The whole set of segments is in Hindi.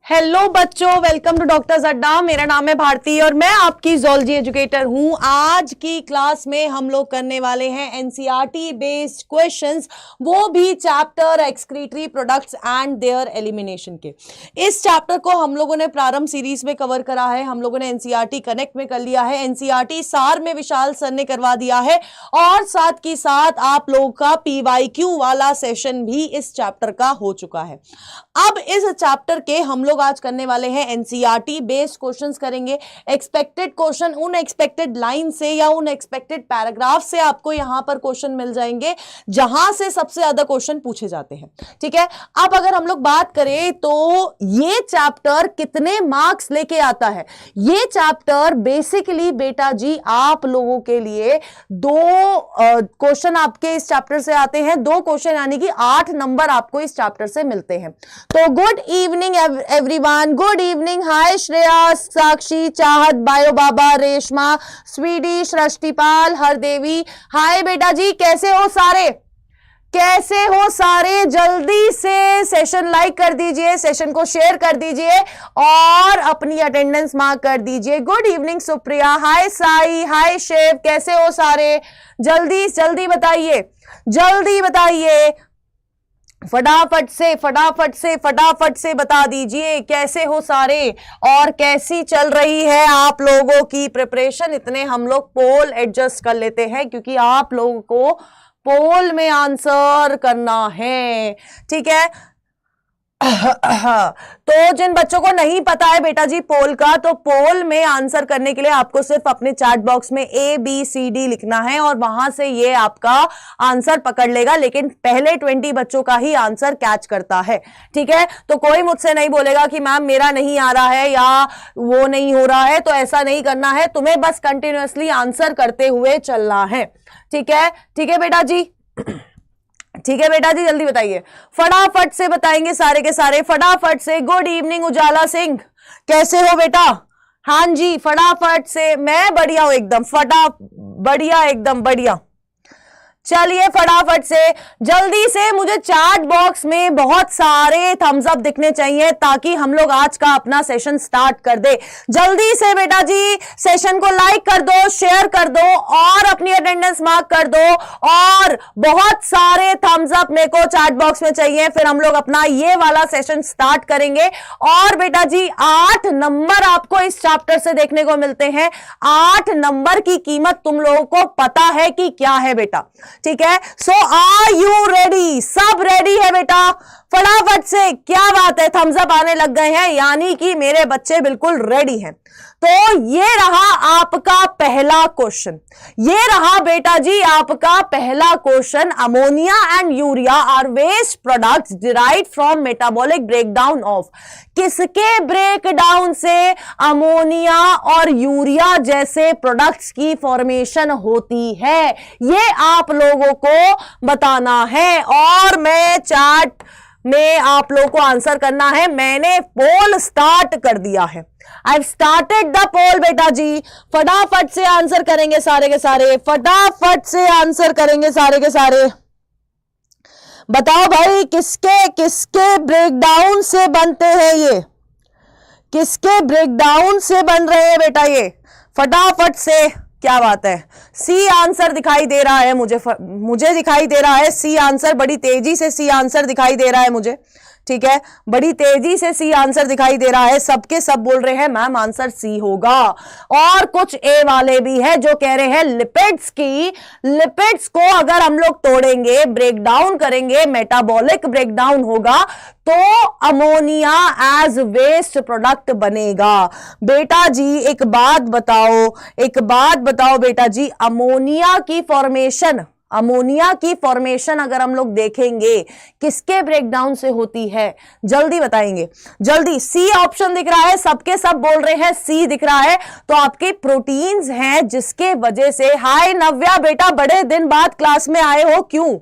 हेलो बच्चों, वेलकम टू डॉक्टर्स अड्डा। मेरा नाम है भारती और मैं आपकी ज़ूलॉजी एजुकेटर हूं। आज की क्लास में हम लोग करने वाले हैं एनसीईआरटी बेस्ड क्वेश्चंस, वो भी chapter excretory products and there elimination के। इस चैप्टर को हम लोगों ने प्रारंभ सीरीज में कवर करा है, हम लोगों ने एनसीईआरटी कनेक्ट में कर लिया है, एनसीईआरटी सार में विशाल सर ने करवा दिया है और साथ की साथ आप लोगों का पीवाईक्यू वाला सेशन भी इस चैप्टर का हो चुका है। अब इस चैप्टर के हम लोग आज करने वाले हैं एनसीईआरटी बेस्ड क्वेश्चंस करेंगे। एक्सपेक्टेड क्वेश्चन, उन एक्सपेक्टेड लाइन से या उन एक्सपेक्टेड पैराग्राफ से आपको यहां पर क्वेश्चन मिल जाएंगे जहां से सबसे ज्यादा क्वेश्चन पूछे जाते हैं। ठीक है, अब अगर हम लोग बात करें तो ये चैप्टर कितने मार्क्स लेके आता है। ये चैप्टर बेसिकली बेटा जी आप लोगों के लिए दो क्वेश्चन आपके इस चैप्टर से आते हैं, दो क्वेश्चन यानी कि 8 नंबर आपको इस चैप्टर से मिलते हैं। तो good evening everyone, good evening. Hi Shreya, Sakshi, Chahat, bio Baba, Reshma, Sweety, Srishtipal, Hardevi. Hi बेटा जी, कैसे हो सारे? कैसे हो सारे? जल्दी से सेशन लाइक कर दीजिए, सेशन को शेयर कर दीजिए और अपनी अटेंडेंस मार्क कर दीजिए। गुड इवनिंग सुप्रिया, हाय साई, हाय शेव, कैसे हो सारे? जल्दी जल्दी बताइए, जल्दी बताइए, फटाफट से बता दीजिए कैसे हो सारे और कैसी चल रही है आप लोगों की प्रिपरेशन। इतने हम लोग पोल एडजस्ट कर लेते हैं क्योंकि आप लोगों को पोल में आंसर करना है। ठीक है, तो जिन बच्चों को नहीं पता है बेटा जी पोल का, तो पोल में आंसर करने के लिए आपको सिर्फ अपने चैट बॉक्स में ABCD लिखना है और वहां से ये आपका आंसर पकड़ लेगा, लेकिन पहले 20 बच्चों का ही आंसर कैच करता है। ठीक है, तो कोई मुझसे नहीं बोलेगा कि मैम मेरा नहीं आ रहा है या वो नहीं हो रहा है, तो ऐसा नहीं करना है, तुम्हें बस कंटिन्यूअसली आंसर करते हुए चलना है। ठीक है, ठीक है बेटा जी, ठीक है बेटा जी, जल्दी बताइए, फटाफट से बताएंगे सारे के सारे, फटाफट से। गुड इवनिंग उजाला सिंह, कैसे हो बेटा? हाँ जी, फटाफट से। मैं बढ़िया हूं एकदम, बढ़िया, एकदम बढ़िया। चलिए फटाफट से, जल्दी से, मुझे चैट बॉक्स में बहुत सारे थम्स अप दिखने चाहिए ताकि हम लोग आज का अपना सेशन स्टार्ट कर दे। जल्दी से बेटा जी सेशन को लाइक कर दो, शेयर कर दो और अपनी अटेंडेंस मार्क कर दो और बहुत सारे थम्स अप मेरे को चैट बॉक्स में चाहिए, फिर हम लोग अपना ये वाला सेशन स्टार्ट करेंगे। और बेटा जी 8 नंबर आपको इस चैप्टर से देखने को मिलते हैं। 8 नंबर की कीमत तुम लोगों को पता है कि क्या है बेटा? ठीक है, सो आर यू रेडी? सब रेडी है बेटा? फटाफट से, क्या बात है, थम्स अप आने लग गए हैं, यानी कि मेरे बच्चे बिल्कुल रेडी हैं। तो ये रहा आपका पहला क्वेश्चन, ये रहा बेटा जी आपका पहला question. Ammonia and urea are waste products derived from metabolic breakdown of. किसके ब्रेकडाउन से अमोनिया और यूरिया जैसे प्रोडक्ट्स की फॉर्मेशन होती है, ये आप लोगों को बताना है और मैं चैट में आप लोगों को आंसर करना है। मैंने पोल स्टार्ट कर दिया है, आई स्टार्टेड द पोल बेटा जी। फटाफट से आंसर करेंगे सारे के सारे, फटाफट से आंसर करेंगे सारे के सारे। बताओ भाई किसके किसके ब्रेकडाउन से बनते हैं ये, किसके ब्रेकडाउन से बन रहे हैं बेटा ये? फटाफट से, क्या बात है, सी आंसर दिखाई दे रहा है मुझे दिखाई दे रहा है सी आंसर, बड़ी तेजी से सी आंसर दिखाई दे रहा है मुझे। ठीक है, बड़ी तेजी से सी आंसर दिखाई दे रहा है, सबके सब बोल रहे हैं मैम आंसर सी होगा। और कुछ ए वाले भी है जो कह रहे हैं लिपिड्स की, लिपिड्स को अगर हम लोग तोड़ेंगे, ब्रेकडाउन करेंगे, मेटाबॉलिक ब्रेकडाउन होगा तो अमोनिया एज वेस्ट प्रोडक्ट बनेगा। बेटा जी एक बात बताओ बेटा जी, अमोनिया की फॉर्मेशन अगर हम लोग देखेंगे किसके ब्रेकडाउन से होती है, जल्दी बताएंगे, जल्दी। सी ऑप्शन दिख रहा है, सबके सब बोल रहे हैं सी दिख रहा है, तो आपके प्रोटीन्स हैं जिसके वजह से। हाय नव्या बेटा, बड़े दिन बाद क्लास में आए हो, क्यों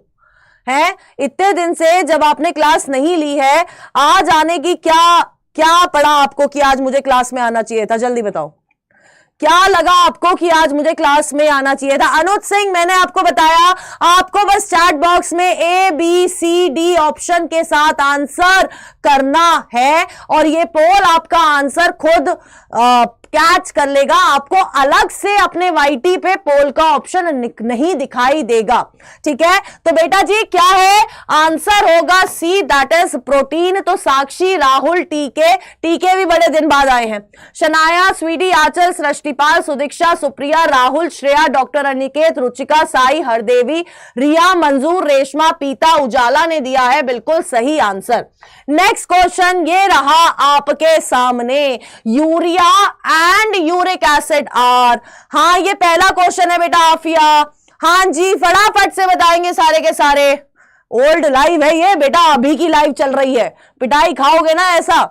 है? इतने दिन से जब आपने क्लास नहीं ली है, आज आने की क्या पड़ा आपको कि आज मुझे क्लास में आना चाहिए था? जल्दी बताओ, क्या लगा आपको कि आज मुझे क्लास में आना चाहिए था? अनुज सिंह, मैंने आपको बताया आपको बस चैट बॉक्स में A B C D option के साथ आंसर करना है और ये पोल आपका आंसर खुद कैच कर लेगा। आपको अलग से अपने वाईटी पे पोल का ऑप्शन नहीं दिखाई देगा। ठीक है, तो बेटा जी क्या है आंसर? होगा सी, दैट इज प्रोटीन। तो साक्षी, राहुल, टीके भी बड़े दिन बाद आए हैं। शनाया, स्वीटी, आंचल, सृष्टिपाल, सुदीक्षा, सुप्रिया, राहुल, श्रेया, डॉक्टर अनिकेत, रुचिका, साई, हरदेवी, रिया, मंजूर, रेशमा, पीता, उजाला ने दिया है बिल्कुल सही आंसर। नेक्स्ट क्वेश्चन ये रहा आपके सामने, urea and uric acid are. हाँ, ये पहला क्वेश्चन है बेटा आफिया। हाँ जी, फटाफट से बताएंगे सारे के सारे। ओल्ड लाइव है ये बेटा, अभी की लाइव चल रही है, पिटाई खाओगे ना ऐसा।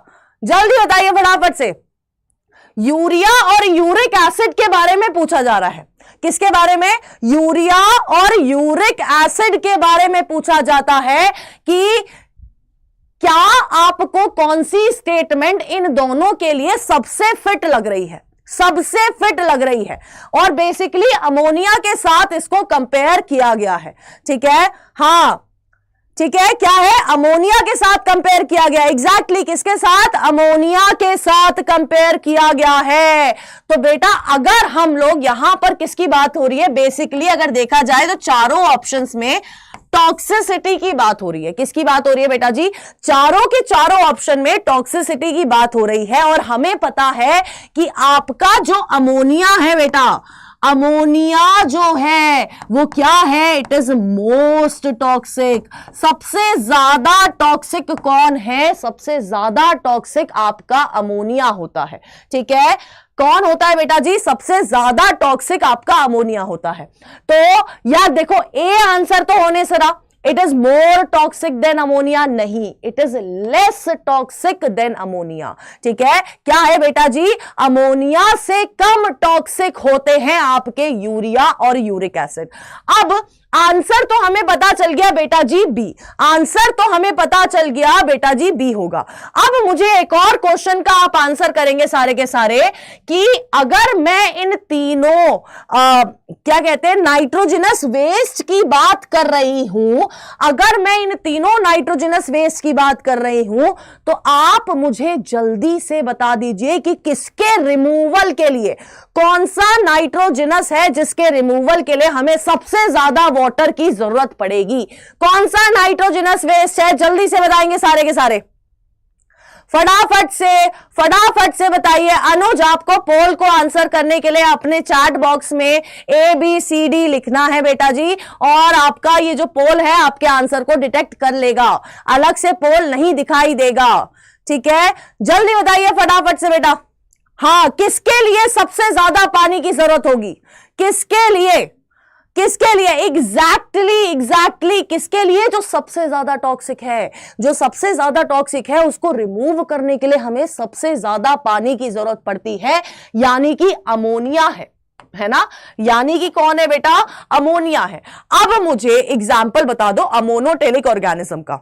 जल्दी बताइए फटाफट से। यूरिया और यूरिक एसिड के बारे में पूछा जा रहा है। किसके बारे में? यूरिया और यूरिक एसिड के बारे में पूछा जाता है कि क्या आपको कौन सी स्टेटमेंट इन दोनों के लिए सबसे फिट लग रही है? सबसे फिट लग रही है। और बेसिकली अमोनिया के साथ इसको कंपेयर किया गया है। ठीक है, हाँ ठीक है, क्या है? अमोनिया के साथ कंपेयर किया गया। एग्जैक्टली किसके साथ? अमोनिया के साथ कंपेयर किया गया है। तो बेटा अगर हम लोग यहां पर किसकी बात हो रही है? बेसिकली अगर देखा जाए तो चारों ऑप्शंस में टॉक्सिसिटी की बात हो रही है। किसकी बात हो रही है बेटा जी? चारों के चारों ऑप्शन में टॉक्सिसिटी की बात हो रही है। और हमें पता है कि आपका जो अमोनिया है बेटा, अमोनिया जो है वो क्या है? It is most toxic. सबसे ज्यादा टॉक्सिक कौन है? सबसे ज्यादा टॉक्सिक आपका अमोनिया होता है। ठीक है, कौन होता है बेटा जी? सबसे ज्यादा टॉक्सिक आपका अमोनिया होता है। तो यार देखो, ए आंसर तो होने से रहा, it is more toxic than ammonia, नहीं, it is less toxic than ammonia. ठीक है, क्या है बेटा जी? अमोनिया से कम टॉक्सिक होते हैं आपके यूरिया और यूरिक एसिड। अब आंसर तो हमें पता चल गया बेटा जी बी। आंसर तो हमें पता चल गया बेटा जी बी होगा। अब मुझे एक और क्वेश्चन का आप आंसर करेंगे सारे के सारे कि अगर मैं इन तीनों क्या कहते हैं नाइट्रोजनस वेस्ट की बात कर रही हूं, अगर मैं इन तीनों नाइट्रोजनस वेस्ट की बात कर रही हूं, तो आप मुझे जल्दी से बता दीजिए कि किसके रिमूवल के लिए, कौन सा नाइट्रोजनस है जिसके रिमूवल के लिए हमें सबसे ज्यादा वाटर की जरूरत पड़ेगी? कौन सा नाइट्रोजनस वेस्ट है? जल्दी से बताएंगे सारे के सारे, फटाफट से बताइए। अनुज, आपको पोल को आंसर करने के लिए अपने चैट बॉक्स में ए बी सी डी लिखना है बेटा जी, और आपका ये जो पोल है आपके आंसर को डिटेक्ट कर लेगा, अलग से पोल नहीं दिखाई देगा। ठीक है, जल्दी बताइए फटाफट से बेटा। हाँ, किसके लिए सबसे ज्यादा पानी की जरूरत होगी? किसके लिए? किसके लिए? एग्जैक्टली किसके लिए? जो सबसे ज्यादा टॉक्सिक है। जो सबसे ज्यादा टॉक्सिक है उसको रिमूव करने के लिए हमें सबसे ज्यादा पानी की जरूरत पड़ती है, यानी कि अमोनिया है ना? यानी कि कौन है बेटा? अमोनिया है। अब मुझे एग्जाम्पल बता दो अमोनोटेलिक ऑर्गेनिज्म का,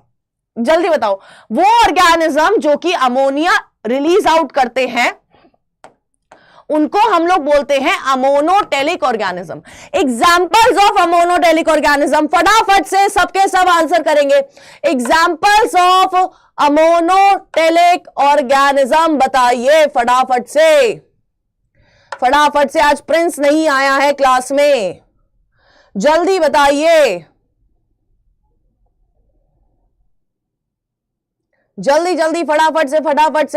जल्दी बताओ। वो ऑर्गेनिज्म जो कि अमोनिया रिलीज आउट करते हैं उनको हम लोग बोलते हैं ammonotelic organism. Examples of ammonotelic organism, फटाफट से सबके सब आंसर करेंगे। एग्जाम्पल्स ऑफ अमोनोटेलिक ऑर्गेनिज्म बताइए फटाफट से, फटाफट से। आज प्रिंस नहीं आया है क्लास में, जल्दी बताइए, जल्दी जल्दी फटाफट से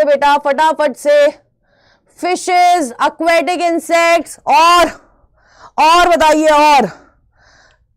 बेटा, फटाफट से। फिशेस, aquatic इंसेक्ट्स और बताइए। और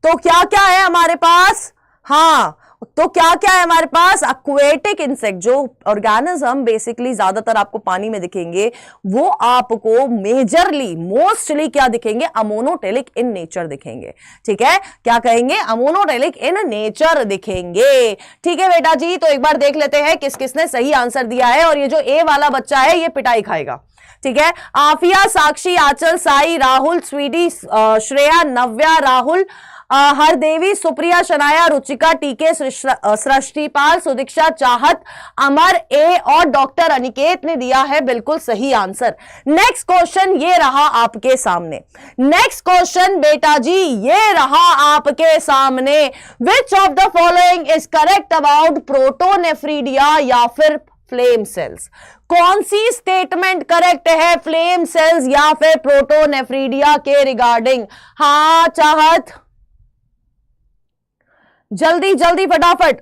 तो क्या क्या है हमारे पास? हाँ, तो क्या क्या है हमारे पास? aquatic इंसेक्ट, जो ऑर्गेनिज्म बेसिकली ज्यादातर आपको पानी में दिखेंगे, वो आपको मेजरली मोस्टली क्या दिखेंगे? अमोनोटेलिक इन नेचर दिखेंगे। ठीक है, क्या कहेंगे? अमोनोटेलिक इन नेचर दिखेंगे। ठीक है बेटा जी, तो एक बार देख लेते हैं किस किसने सही आंसर दिया है। और ये जो ए वाला बच्चा है ये पिटाई खाएगा। ठीक है, आफिया, साक्षी, आंचल, साई, राहुल, स्वीटी, श्रेया, नव्या, राहुल, हरदेवी, सुप्रिया, शनाया, रुचिका, टीके, सृष्टिपाल, सुदीक्षा, चाहत, अमर ए और डॉक्टर अनिकेत ने दिया है बिल्कुल सही आंसर। नेक्स्ट क्वेश्चन ये रहा आपके सामने। नेक्स्ट क्वेश्चन बेटा जी ये रहा आपके सामने। Which of the following is correct about protonephridia या फिर फ्लेम सेल्स? कौन सी स्टेटमेंट करेक्ट है फ्लेम सेल्स या फिर प्रोटोनेफ्रीडिया के रिगार्डिंग? हाँ चाहत, जल्दी जल्दी फटाफट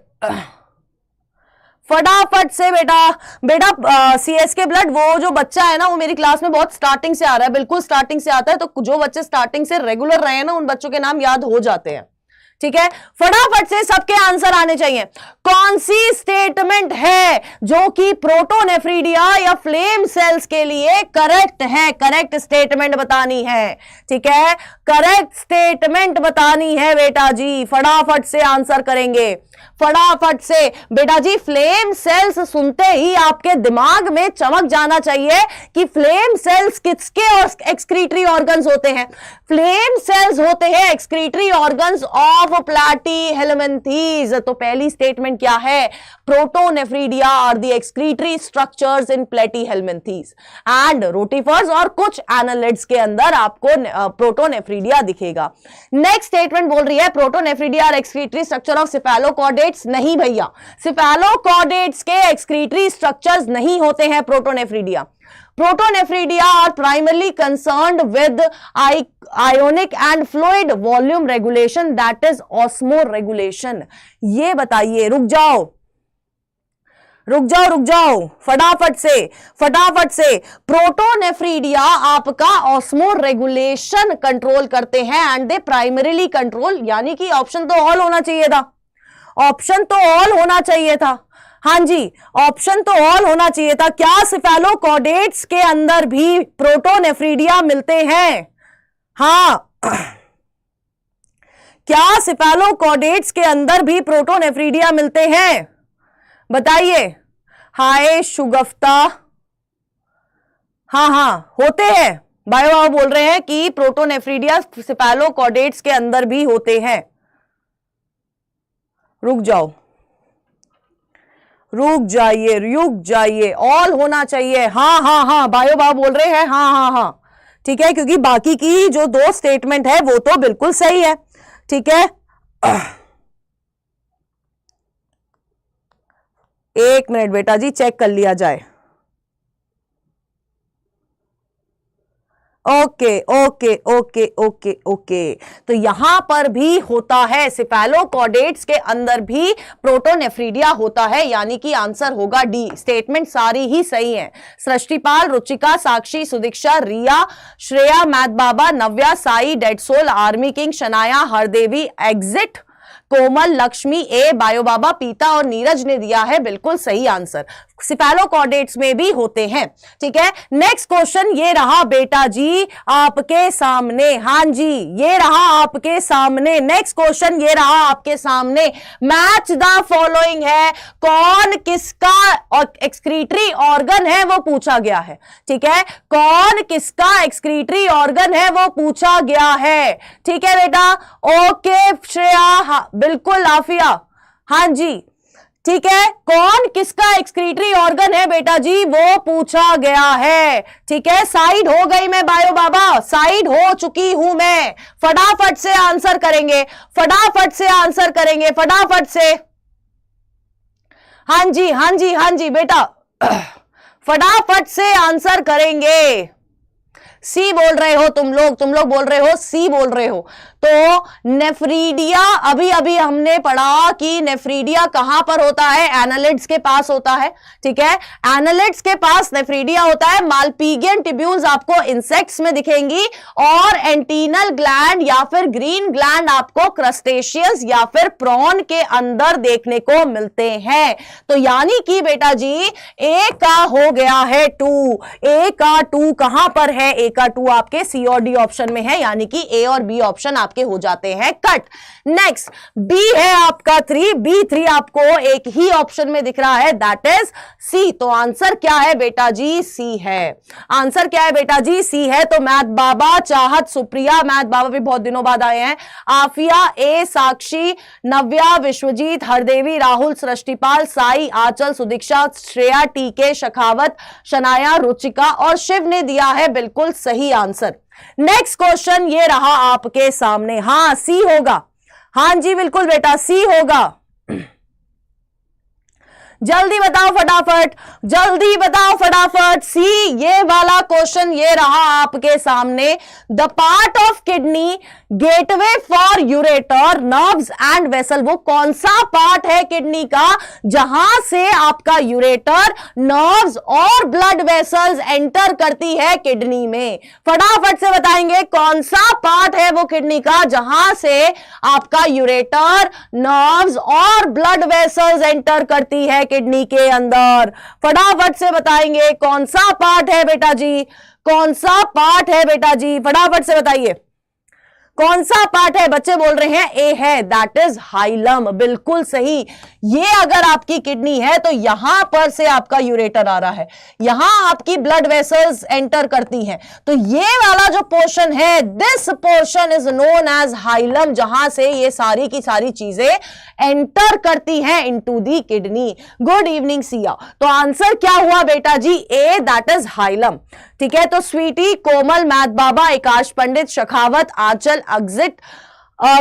फटाफट से बेटा सीएसके ब्लड, वो जो बच्चा है ना वो मेरी क्लास में बहुत स्टार्टिंग से आ रहा है, बिल्कुल स्टार्टिंग से आता है, तो जो बच्चे स्टार्टिंग से रेगुलर रहे हैं ना उन बच्चों के नाम याद हो जाते हैं। ठीक है, फटाफट से सबके आंसर आने चाहिए। कौन सी स्टेटमेंट है जो कि प्रोटोनेफ्रीडिया या फ्लेम सेल्स के लिए करेक्ट है? करेक्ट स्टेटमेंट बतानी है। ठीक है, करेक्ट स्टेटमेंट बतानी है बेटा जी, फटाफट से आंसर करेंगे, फटाफट से। बेटा जी फ्लेम सेल्स सुनते ही आपके दिमाग में चमक जाना चाहिए कि फ्लेम सेल्स किसके और एक्सक्रीटरी ऑर्गन्स होते हैं? फ्लेम सेल्स होते हैं एक्सक्रीटरी ऑर्गन्स ऑफ प्लैटीहेल्मिन्थीज। तो पहली स्टेटमेंट क्या है? Protonephridia are the excretory structures in platyhelminthes and rotifers, और कुछ एनालिड्स के अंदर आपको प्रोटोनेफ्रीडिया दिखेगा। नेक्स्ट स्टेटमेंट बोल रही है protonephridia are excretory structure of cephalochordates. नहीं भैया, सेफेलोकॉर्डेट्स के एक्सक्रीटरी स्ट्रक्चर्स नहीं होते हैं protonephridia. Protonephridia are primarily concerned with ionic and fluid volume regulation, that is osmoregulation। ये बताइए, रुक जाओ फटाफट से। प्रोटोनेफ्रीडिया आपका ऑस्मो रेगुलेशन कंट्रोल करते हैं एंड दे प्राइमरीली कंट्रोल, यानी कि ऑप्शन तो ऑल होना चाहिए था, ऑप्शन तो ऑल होना चाहिए था। हाँ जी, ऑप्शन तो ऑल होना चाहिए था। क्या सेफेलोकॉर्डेट्स के अंदर भी प्रोटोनेफ्रीडिया मिलते हैं? हाँ, क्या सेफेलोकॉर्डेट्स के अंदर भी प्रोटोनेफ्रीडिया मिलते हैं? बताइए। हाय शुगफ्ता, हाँ होते हैं। बायो बोल रहे हैं कि प्रोटोनेफ्रीडिया सेफेलोकॉर्डेट्स के अंदर भी होते हैं। रुक जाइए, ऑल होना चाहिए। हाँ बायो बाबा बोल रहे हैं हाँ, ठीक है, क्योंकि बाकी की जो दो स्टेटमेंट है वो तो बिल्कुल सही है। ठीक है, एक मिनट बेटा जी चेक कर लिया जाए। ओके। तो यहां पर भी होता है, सेफेलोकॉर्डेट्स के अंदर भी प्रोटोनेफ्रीडिया होता है, यानी कि आंसर होगा डी। स्टेटमेंट सारी ही सही है। Srishtipal, Ruchika, Sakshi, Sudiksha, Riya, Shreya, math Baba, Navya, Sai, dead soul, army king, Shanaya, Hardevi, exit, Komal, Lakshmi, A, bio Baba, Pita और नीरज ने दिया है बिल्कुल सही आंसर। सेफेलोकॉर्डेट्स में भी होते हैं। ठीक है, नेक्स्ट क्वेश्चन ये रहा बेटा जी आपके सामने। हाँ जी, ये रहा आपके सामने। नेक्स्ट क्वेश्चन ये रहा आपके सामने। मैच द फॉलोइंग है, कौन किसका एक्सक्रीटरी ऑर्गन है वो पूछा गया है। ठीक है, कौन किसका एक्सक्रीटरी ऑर्गन है वो पूछा गया है। ठीक है बेटा, ओके श्रेया, हाँ बिल्कुल आफिया, हाँ जी ठीक है, कौन किसका एक्सक्रीटरी ऑर्गन है बेटा जी वो पूछा गया है। ठीक है, साइड हो गई मैं बायो बाबा, साइड हो चुकी हूं मैं। फटाफट से आंसर करेंगे, फटाफट से। हाँ जी बेटा, फटाफट से आंसर करेंगे। सी बोल रहे हो तुम लोग बोल रहे हो, सी बोल रहे हो। तो नेफ्रीडिया, अभी हमने पढ़ा कि नेफ्रीडिया कहां पर होता है, एनालिड्स के पास होता है। ठीक है, एनालिड्स के पास नेफ्रीडिया होता है। मालपीगियन ट्यूब्यूल्स आपको इंसेक्ट्स में दिखेंगी और एंटीनल ग्लैंड या फिर ग्रीन ग्लैंड आपको क्रस्टेशियंस या फिर प्रॉन के अंदर देखने को मिलते हैं। तो यानी कि बेटा जी ए का हो गया है 2, ए का 2 कहां पर है, ए का 2 आपके सी और डी ऑप्शन में है, यानी कि ए और बी ऑप्शन आपके हो जाते हैं कट। नेक्स्ट बी है आपका 3, B3 आपको एक ही ऑप्शन में दिख रहा है, दैट इज सी। तो आंसर क्या है बेटा जी? सी है। आंसर क्या है बेटा जी? सी है। तो मैथ बाबा, चाहत, सुप्रिया, मैथ बाबा भी बहुत दिनों बाद आए हैं, आफिया, ए, साक्षी, नव्या, विश्वजीत, हरदेवी, राहुल, सृष्टिपाल, साई, आंचल, सुदीक्षा, श्रेया, टीके, शखावत, शनाया, रुचिका और शिव ने दिया है बिल्कुल सही आंसर। नेक्स्ट क्वेश्चन ये रहा आपके सामने। हाँ सी होगा, हाँ जी बिल्कुल बेटा सी होगा। जल्दी बताओ फटाफट, जल्दी बताओ फटाफट। सी ये वाला क्वेश्चन ये रहा आपके सामने। The part of kidney gateway for ureter, nerves and vessel, वो कौन सा पार्ट है किडनी का जहां से आपका यूरेटर, नर्व्स और ब्लड वेसल्स एंटर करती है किडनी में? फटाफट से बताएंगे कौन सा पार्ट है वो किडनी का जहां से आपका यूरेटर, नर्व्स और ब्लड वेसल्स एंटर करती है किडनी के अंदर। फटाफट से बताएंगे कौन सा पार्ट है बेटा जी, कौन सा पार्ट है बेटा जी, फटाफट से बताइए कौन सा पार्ट है? बच्चे बोल रहे हैं ए है, दैट इज हाइलम, बिल्कुल सही। ये अगर आपकी किडनी है तो यहां पर से आपका यूरेटर आ रहा है, यहां आपकी ब्लड वेसल्स एंटर करती हैं, तो ये वाला जो पोर्शन है, this portion is known as hilum, जहां से ये सारी की सारी चीजें एंटर करती हैं into the kidney. Good evening Siya. तो आंसर क्या हुआ बेटा जी? ए, दैट इज हाइलम। ठीक है, तो स्वीटी, कोमल, मैथ बाबा, आकाश पंडित, शखावत, आंचल, एग्जिट,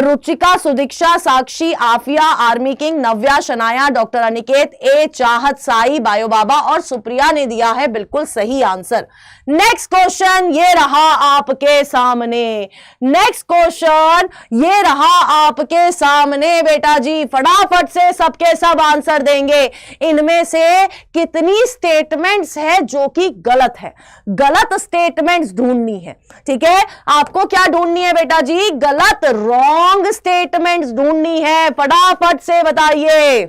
रुचिका, सुदीक्षा, साक्षी, आफिया, आर्मी किंग, नव्या, शनाया, डॉक्टर अनिकेत, ए, चाहत, साई, बायो बाबा और सुप्रिया ने दिया है बिल्कुल सही आंसर। नेक्स्ट क्वेश्चन ये रहा आपके सामने, नेक्स्ट क्वेश्चन ये रहा आपके सामने बेटा जी। फटाफट से सबके सब आंसर देंगे। इनमें से कितनी स्टेटमेंट्स है जो कि गलत है? गलत स्टेटमेंट्स ढूंढनी है। ठीक है, आपको क्या ढूंढनी है बेटा जी? गलत, रॉन्ग स्टेटमेंट्स ढूंढनी है। फटाफट से बताइए,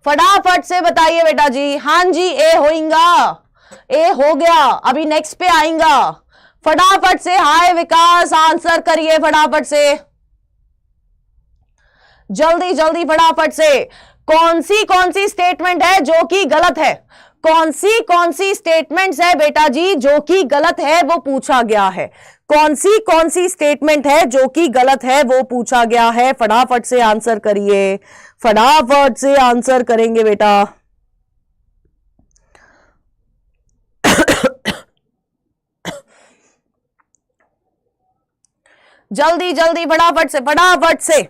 फटाफट से बताइए बेटा जी। हां जी, ए होएगा, ए हो गया, अभी नेक्स्ट पे आएगा। फटाफट से हाय विकास, आंसर करिए फटाफट से, जल्दी जल्दी फटाफट से। कौन सी स्टेटमेंट है जो कि गलत है? कौन सी स्टेटमेंट्स है बेटा जी जो कि गलत है वो पूछा गया है। कौन सी स्टेटमेंट है जो कि गलत है वो पूछा गया है। फटाफट से आंसर करिए, फटाफट से आंसर करेंगे बेटा। जल्दी जल्दी फटाफट से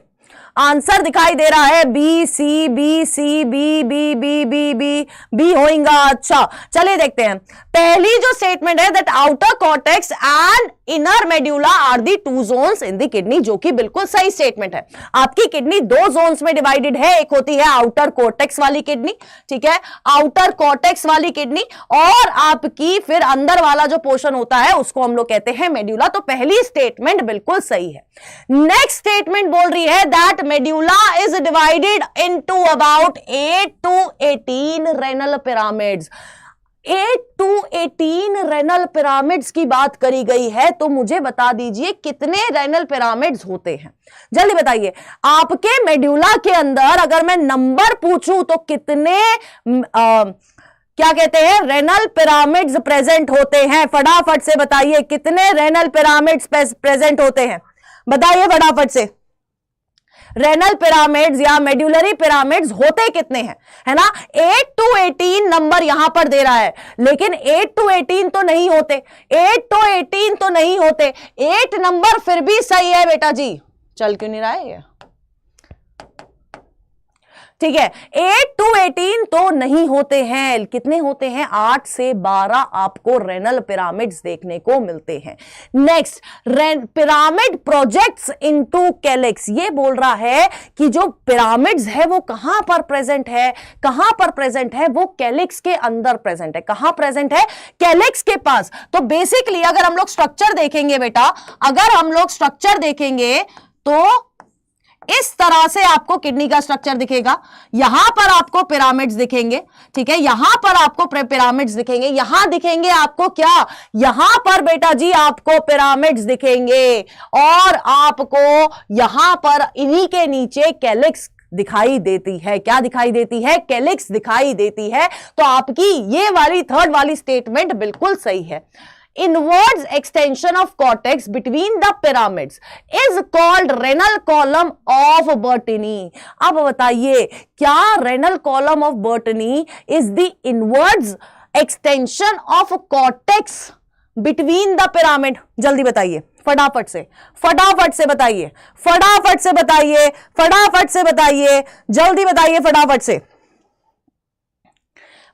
आंसर दिखाई दे रहा है। B C B C B B B B B B होएगा। अच्छा चलिए देखते हैं। पहली जो स्टेटमेंट है that outer cortex and inner medulla are the 2 zones in the kidney, जो कि बिल्कुल सही स्टेटमेंट है। आपकी किडनी 2 जोन्स में डिवाइडेड है। एक होती है आउटर कॉर्टेक्स वाली किडनी, ठीक है, आउटर कॉर्टेक्स वाली किडनी, और आपकी फिर अंदर वाला जो पोर्शन होता है उसको हम लोग कहते हैं मेड्यूला। तो पहली स्टेटमेंट बिल्कुल सही है। नेक्स्ट स्टेटमेंट बोल रही है that medulla is divided into about 8 to 18 renal pyramids। 8 to 18 renal pyramids की बात करी गई है, तो मुझे बता दीजिए कितने रेनल पिरामिड्स होते हैं? जल्दी बताइए। आपके मेड्यूला के अंदर अगर मैं नंबर पूछूं तो कितने क्या कहते हैं रेनल पिरामिड्स प्रेजेंट होते हैं? फटाफट से बताइए कितने रेनल पिरामिड्स प्रेजेंट होते हैं? बताइए फटाफट से। रेनल पिरामिड्स या मेड्यूलरी पिरामिड्स होते कितने हैं, है ना? 8 to 18 नंबर यहां पर दे रहा है, लेकिन 8 to 18 तो नहीं होते, 8 to 18 तो नहीं होते। 8 नंबर फिर भी सही है बेटा जी। चल क्यों नहीं रहा है ये? ठीक है, 8 to 18 तो नहीं होते हैं। कितने होते हैं? 8 से 12 आपको रेनल पिरामिड्स देखने को मिलते हैं। Next, pyramid projects into calyx. ये बोल रहा है कि जो पिरामिड्स है वो कहां पर प्रेजेंट है? कहां पर प्रेजेंट है? वो कैलिक्स के अंदर प्रेजेंट है। कहां प्रेजेंट है? कैलिक्स के पास। तो बेसिकली अगर हम लोग स्ट्रक्चर देखेंगे बेटा, अगर हम लोग स्ट्रक्चर देखेंगे तो इस तरह से आपको किडनी का स्ट्रक्चर दिखेगा। यहां पर आपको पिरामिड्स दिखेंगे, ठीक है, यहां पर आपको पिरामिड्स दिखेंगे, यहां दिखेंगे आपको क्या, यहां पर बेटा जी आपको पिरामिड्स दिखेंगे, और आपको यहां पर इन्हीं के नीचे कैलिक्स दिखाई देती है। क्या दिखाई देती है? कैलिक्स दिखाई देती है। तो आपकी ये वाली थर्ड वाली स्टेटमेंट बिल्कुल सही है। Inwards extension of cortex between the pyramids is called renal column of Bertini. अब बताइए, क्या renal column of Bertini is the inwards extension of cortex between the pyramid? जल्दी बताइए, फटाफट से, फटाफट से बताइए, फटाफट से बताइए, फटाफट से बताइए, जल्दी बताइए, फटाफट से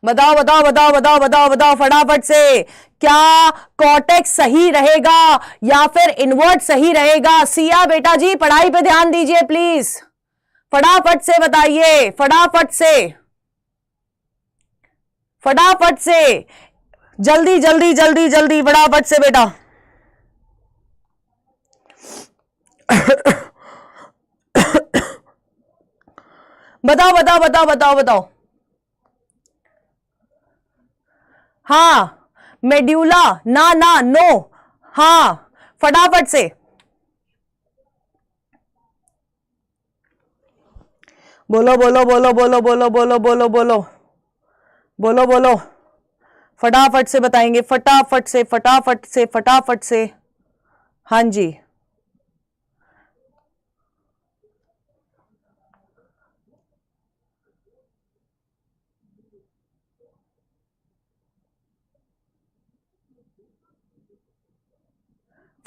बताओ, बताओ, बताओ, बताओ, बताओ, बताओ, फटाफट से। क्या कॉर्टेक्स सही रहेगा या फिर इनवर्ट सही रहेगा? सिया बेटा जी पढ़ाई पे ध्यान दीजिए प्लीज, फटाफट से बताइए, फटाफट से, फटाफट से, जल्दी जल्दी जल्दी जल्दी, फटाफट से बेटा। बताओ बताओ बताओ बताओ बताओ। हाँ, मेड्यूला, ना ना, नो, हाँ, फटाफट से बोलो बोलो बोलो बोलो बोलो बोलो बोलो बोलो बोलो बोलो, फटाफट से बताएंगे, फटाफट से, फटाफट से, फटाफट से। हाँ जी,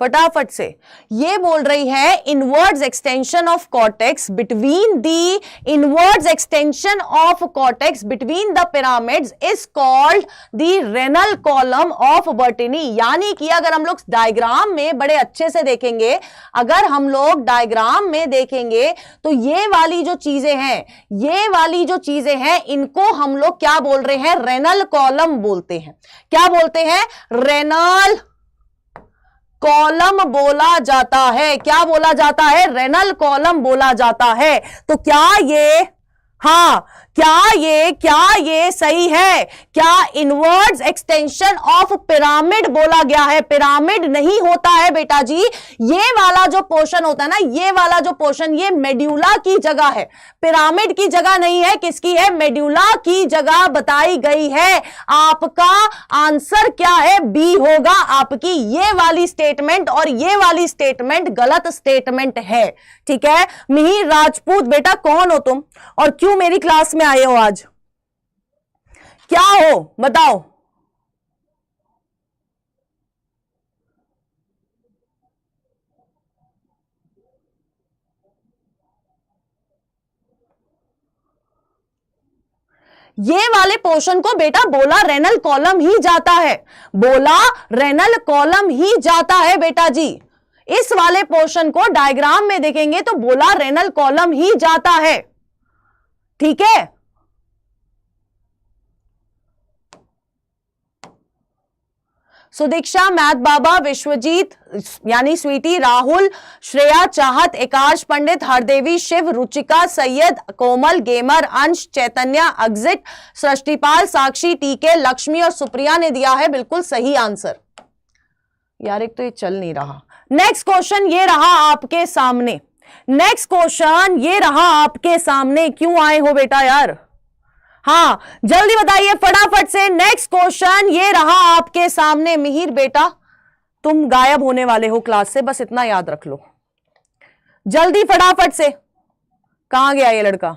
फटाफट से। ये बोल रही है inwards extension of cortex between the inwards extension of cortex between the pyramids is called the renal column of Bertini. यानी कि अगर हम लोग डायग्राम में बड़े अच्छे से देखेंगे, अगर हम लोग डायग्राम में देखेंगे तो ये वाली जो चीजें हैं, ये वाली जो चीजें हैं, इनको हम लोग क्या बोल रहे हैं? रेनल कॉलम बोलते हैं। क्या बोलते हैं? रेनल कॉलम बोला जाता है। क्या बोला जाता है? रेनल कॉलम बोला जाता है। तो क्या ये, हाँ, क्या ये सही है? क्या इनवर्ड्स एक्सटेंशन ऑफ पिरामिड बोला गया है? पिरामिड नहीं होता है बेटा जी, ये वाला जो पोर्शन होता है ना, ये वाला जो पोर्शन, ये मेड्यूला की जगह है, पिरामिड की जगह नहीं है। किसकी है? मेड्यूला की जगह बताई गई है। आपका आंसर क्या है? बी होगा आपकी ये वाली स्टेटमेंट, और ये वाली स्टेटमेंट गलत स्टेटमेंट है। ठीक है, मिहिर राजपूत बेटा कौन हो तुम और क्यों मेरी क्लास में आए हो आज? क्या हो बताओ। ये वाले पोर्शन को बेटा बोला रेनल कॉलम ही जाता है, बोला रेनल कॉलम ही जाता है बेटा जी। इस वाले पोर्शन को डायग्राम में देखेंगे तो बोला रेनल कॉलम ही जाता है। ठीक है, सुदीक्षा, मैथ बाबा, विश्वजीत यानी स्वीटी, राहुल, श्रेया, चाहत, एकाश पंडित, हरदेवी, शिव, रुचिका, सैयद, कोमल, गेमर, अंश, चैतन्य, अग्जिट, सृष्टिपाल, साक्षी, टीके, लक्ष्मी और सुप्रिया ने दिया है बिल्कुल सही आंसर। यार एक तो ये चल नहीं रहा। नेक्स्ट क्वेश्चन ये रहा आपके सामने, नेक्स्ट क्वेश्चन ये रहा आपके सामने। क्यों आए हो बेटा यार? हाँ जल्दी बताइए फटाफट से। नेक्स्ट क्वेश्चन ये रहा आपके सामने। मिहिर बेटा तुम गायब होने वाले हो क्लास से, बस इतना याद रख लो। जल्दी फटाफट से, कहां गया ये लड़का?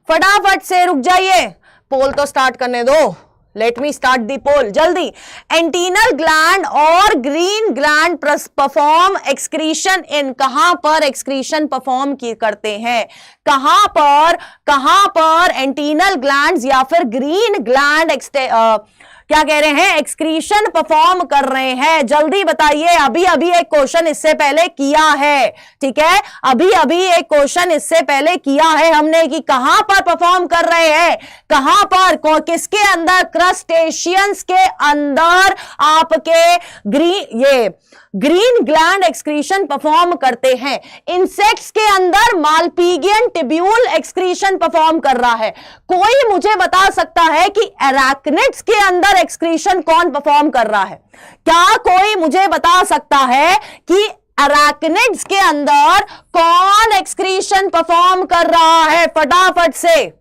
फटाफट से रुक जाइए, पोल तो स्टार्ट करने दो। लेट मी स्टार्ट दी पोल जल्दी। एंटीनल ग्लैंड और ग्रीन ग्लैंड परफॉर्म एक्सक्रीशन इन, कहां पर एक्सक्रीशन परफॉर्म करते हैं? कहां पर एंटीनल ग्लैंड्स या फिर ग्रीन ग्लैंड क्या कह रहे हैं, एक्सक्रीशन परफॉर्म कर रहे हैं। जल्दी बताइए, अभी अभी एक क्वेश्चन इससे पहले किया है, ठीक है, अभी अभी एक क्वेश्चन इससे पहले किया है हमने कि कहां पर परफॉर्म कर रहे हैं, कहां पर, किसके अंदर, क्रस्टेशियंस के अंदर आपके ग्रीन ग्लैंड एक्सक्रीशन परफॉर्म करते हैं। इंसेक्ट्स के अंदर मालपीगियन टिब्यूल एक्सक्रीशन परफॉर्म कर रहा है। कोई मुझे बता सकता है कि एराक्निड्स के अंदर एक्सक्रीशन कौन परफॉर्म कर रहा है? क्या कोई मुझे बता सकता है कि एराक्निड्स के अंदर कौन एक्सक्रीशन परफॉर्म कर रहा है? फटाफट से।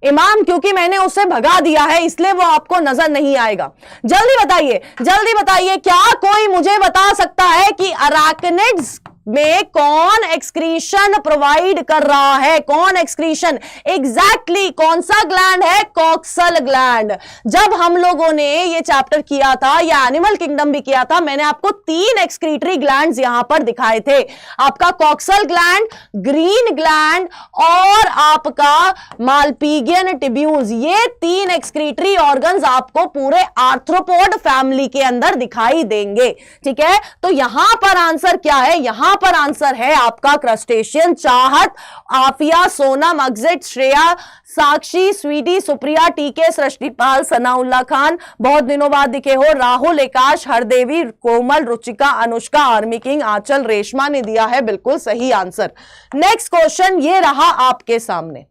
इमाम, क्योंकि मैंने उसे भगा दिया है इसलिए वो आपको नजर नहीं आएगा। जल्दी बताइए, जल्दी बताइए, क्या कोई मुझे बता सकता है कि अराक्निड्स में कौन एक्सक्रीशन प्रोवाइड कर रहा है? कौन एक्सक्रीशन एग्जैक्टली कौन सा ग्लैंड है? Coxal gland. जब हम लोगों ने ये चैप्टर किया था या एनिमल किंगडम भी किया था, मैंने आपको 3 एक्सक्रीटरी ग्लैंड्स यहां पर दिखाए थे, आपका कॉक्सल ग्लैंड, ग्रीन ग्लैंड और आपका मालपीगियन टिब्यूल्स। ये 3 एक्सक्रीटरी ऑर्गन्स आपको पूरे आर्थ्रोपोड फैमिली के अंदर दिखाई देंगे, ठीक है। तो यहां पर आंसर क्या है? यहां पर आंसर है आपका क्रस्टेशियन। चाहत, आफिया, सोनम, अग्जिट, श्रेया, साक्षी, स्वीटी, सुप्रिया, टीके, सृष्टिपाल, सनाउल्ला खान, बहुत दिनों बाद दिखे हो, राहुल, एकाश, हरदेवी, कोमल, रुचिका, अनुष्का, आर्मी किंग, आंचल, रेशमा ने दिया है बिल्कुल सही आंसर। नेक्स्ट क्वेश्चन ये रहा आपके सामने,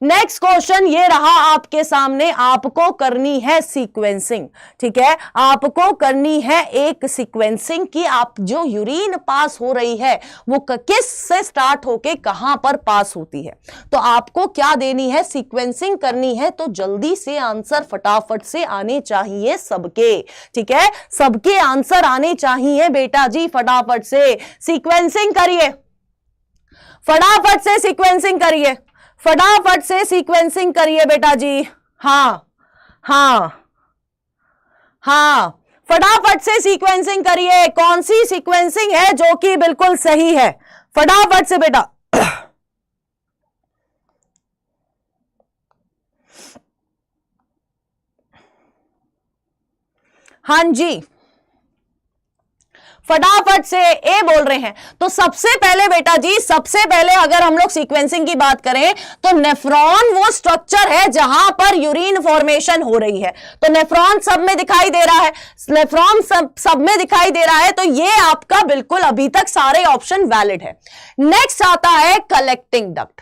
नेक्स्ट क्वेश्चन ये रहा आपके सामने। आपको करनी है सीक्वेंसिंग, ठीक है, आपको करनी है एक सीक्वेंसिंग की आप जो यूरिन पास हो रही है वो किस से स्टार्ट होके कहां पर पास होती है। तो आपको क्या देनी है, सीक्वेंसिंग करनी है। तो जल्दी से आंसर फटाफट से आने चाहिए सबके, ठीक है, सबके आंसर आने चाहिए बेटा जी। फटाफट से सीक्वेंसिंग करिए, फटाफट से सीक्वेंसिंग करिए, फटाफट से सीक्वेंसिंग करिए बेटा जी। हां हां हां, फटाफट से सीक्वेंसिंग करिए। कौन सी सीक्वेंसिंग है जो कि बिल्कुल सही है? फटाफट से बेटा। हां जी, फटाफट से ए बोल रहे हैं। तो सबसे पहले बेटा जी, सबसे पहले अगर हम लोग सीक्वेंसिंग की बात करें तो नेफ्रॉन वो स्ट्रक्चर है जहां पर यूरिन फॉर्मेशन हो रही है। तो नेफ्रॉन सब में दिखाई दे रहा है, नेफ्रॉन सब में दिखाई दे रहा है। तो ये आपका बिल्कुल अभी तक सारे ऑप्शन वैलिड है। नेक्स्ट आता है कलेक्टिंग डक्ट।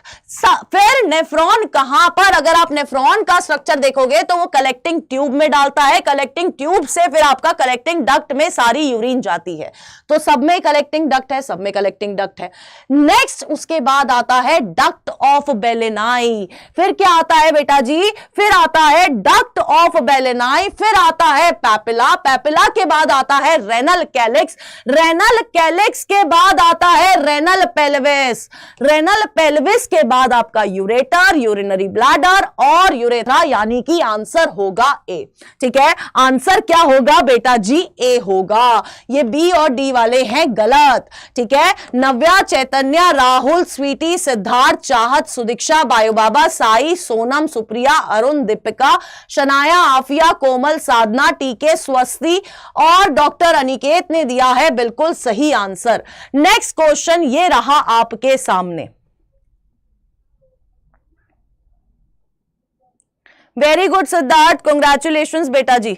फिर नेफ्रॉन कहां पर, अगर आप नेफ्रॉन का स्ट्रक्चर देखोगे तो वो कलेक्टिंग ट्यूब में डालता है, कलेक्टिंग ट्यूब से फिर आपका कलेक्टिंग डक्ट में सारी यूरिन जाती है। तो सब में कलेक्टिंग डक्ट है, सब में कलेक्टिंग डक्ट है। नेक्स्ट उसके बाद आता है डक्ट ऑफ बेलेनाई। फिर क्या आता है बेटा जी? फिर आता है डक्ट ऑफ बेलेनाई, फिर आता है पैपिला, पैपिला के बाद आता है रेनल कैलिक्स, रेनल कैलिक्स के बाद आता है रेनल पेल्विस, रेनल पेल्विस के बाद आपका यूरेटर, यूरिनरी ब्लैडर और यूरेथ्रा, यानी कि आंसर होगा ए, ठीक है। आंसर क्या होगा बेटा जी? ए होगा। ये बी और डी वाले हैं गलत, ठीक है। नव्या, चैतन्या, राहुल, स्वीटी, सिद्धार्थ, चाहत, सुदीक्षा, बायोबाबा, साई, सोनम, सुप्रिया, अरुण, दीपिका, शनाया, आफिया, कोमल, साधना, टीके, स्वस्ति और डॉक्टर अनिकेत ने दिया है बिल्कुल सही आंसर। नेक्स्ट क्वेश्चन ये रहा आपके सामने। वेरी गुड सिद्धार्थ, कांग्रेचुलेशंस बेटा जी।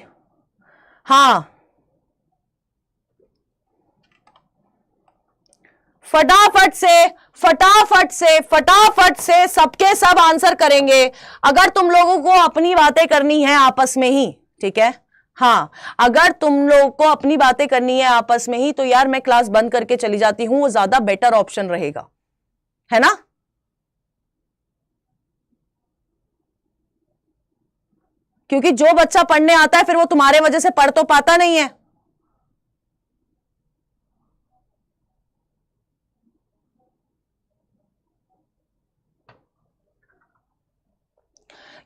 हां, फटाफट से फटाफट से फटाफट से सबके सब आंसर करेंगे। अगर तुम लोगों को अपनी बातें करनी है आपस में ही, ठीक है, हाँ, अगर तुम लोगों को अपनी बातें करनी है आपस में ही तो यार मैं क्लास बंद करके चली जाती हूं, वो ज्यादा बेटर ऑप्शन रहेगा, है ना। क्योंकि जो बच्चा पढ़ने आता है फिर वो तुम्हारे वजह से पढ़ तो पाता नहीं है।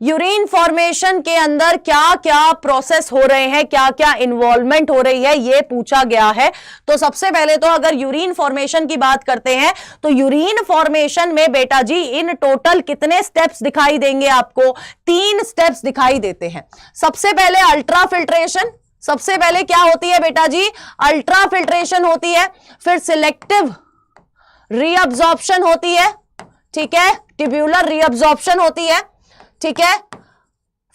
यूरिन फॉर्मेशन के अंदर क्या क्या प्रोसेस हो रहे हैं, क्या क्या इन्वॉल्वमेंट हो रही है, यह पूछा गया है। तो सबसे पहले तो अगर यूरिन फॉर्मेशन की बात करते हैं तो यूरिन फॉर्मेशन में बेटा जी इन टोटल कितने स्टेप्स दिखाई देंगे आपको? 3 स्टेप्स दिखाई देते हैं। सबसे पहले अल्ट्राफिल्ट्रेशन, सबसे पहले क्या होती है बेटा जी? अल्ट्राफिल्ट्रेशन होती है। फिर सिलेक्टिव रीअब्जॉर्प्शन होती है, ठीक है, ट्यूब्यूलर रीअब्जॉर्प्शन होती है, ठीक है।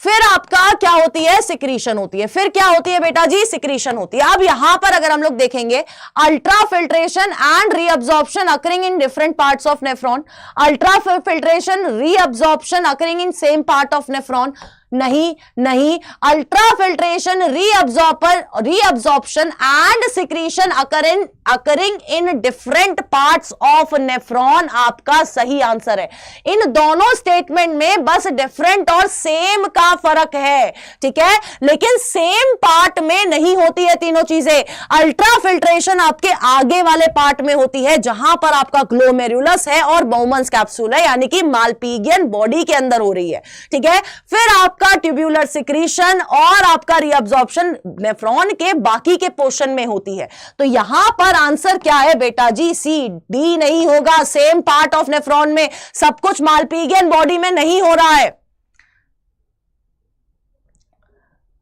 फिर आपका क्या होती है? सिक्रीशन होती है। फिर क्या होती है बेटा जी? सिक्रीशन होती है। अब यहां पर अगर हम लोग देखेंगे ultrafiltration and reabsorption occurring in different parts of nephron, ultrafiltration reabsorption occurring in same part of nephron, नहीं नहीं, ultrafiltration reabsorption and secretion occurring in different parts of nephron आपका सही आंसर है। इन दोनों स्टेटमेंट में बस डिफरेंट और सेम का फर्क है, ठीक है, लेकिन सेम पार्ट में नहीं होती है तीनों चीजें। अल्ट्राफिल्ट्रेशन आपके आगे वाले पार्ट में होती है जहां पर आपका ग्लोमेरुलस है और बाउमन्स कैप्सूल है, यानी कि मालपीजियन बॉडी के अंदर हो रही है, ठीक है। फिर आपका ट्यूब्यूलर सिक्रीशन और आपका रीअब्जॉर्प्शन नेफ्रॉन के बाकी के पोर्शन में होती है। तो यहां पर आंसर क्या है बेटा जी? सी, डी नहीं होगा। सेम पार्ट ऑफ नेफ्रॉन में सब कुछ मालपीजियन बॉडी में नहीं हो रहा है।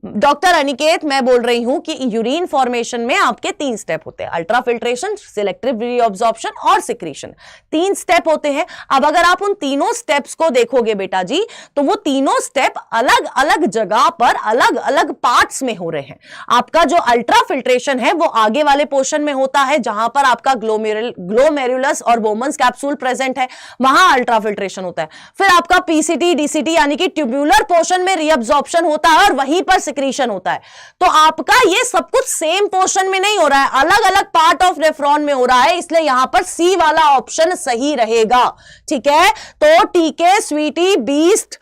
डॉक्टर अनिकेत मैं बोल रही हूं कि यूरिन फॉर्मेशन में आपके 3 स्टेप होते हैं, अल्ट्राफिल्ट्रेशन, सिलेक्टिव रीअब्जॉर्प्शन और सिक्रीशन, 3 स्टेप होते हैं। अब अगर आप उन तीनों स्टेप्स को देखोगे बेटा जी तो वो तीनों स्टेप अलग अलग जगह पर अलग अलग पार्ट्स में हो रहे हैं। आपका जो अल्ट्राफिल्ट्रेशन है वो आगे वाले पोर्शन में होता है जहां पर आपका ग्लोमेरुलस और बाउमन्स कैप्सूल प्रेजेंट है, वहां अल्ट्राफिल्ट्रेशन होता है। फिर आपका पीसीटी डीसीटी यानी कि ट्यूब्यूलर पोर्शन में रीअब्जॉर्प्शन होता है और वहीं पर सिक्रीशन होता है। तो आपका ये सब कुछ सेम पोर्शन में नहीं हो रहा है, अलग अलग पार्ट ऑफ नेफ्रॉन में हो रहा है, इसलिए यहां पर सी वाला ऑप्शन सही रहेगा, ठीक है। तो टीके, स्वीटी, बीस्ट,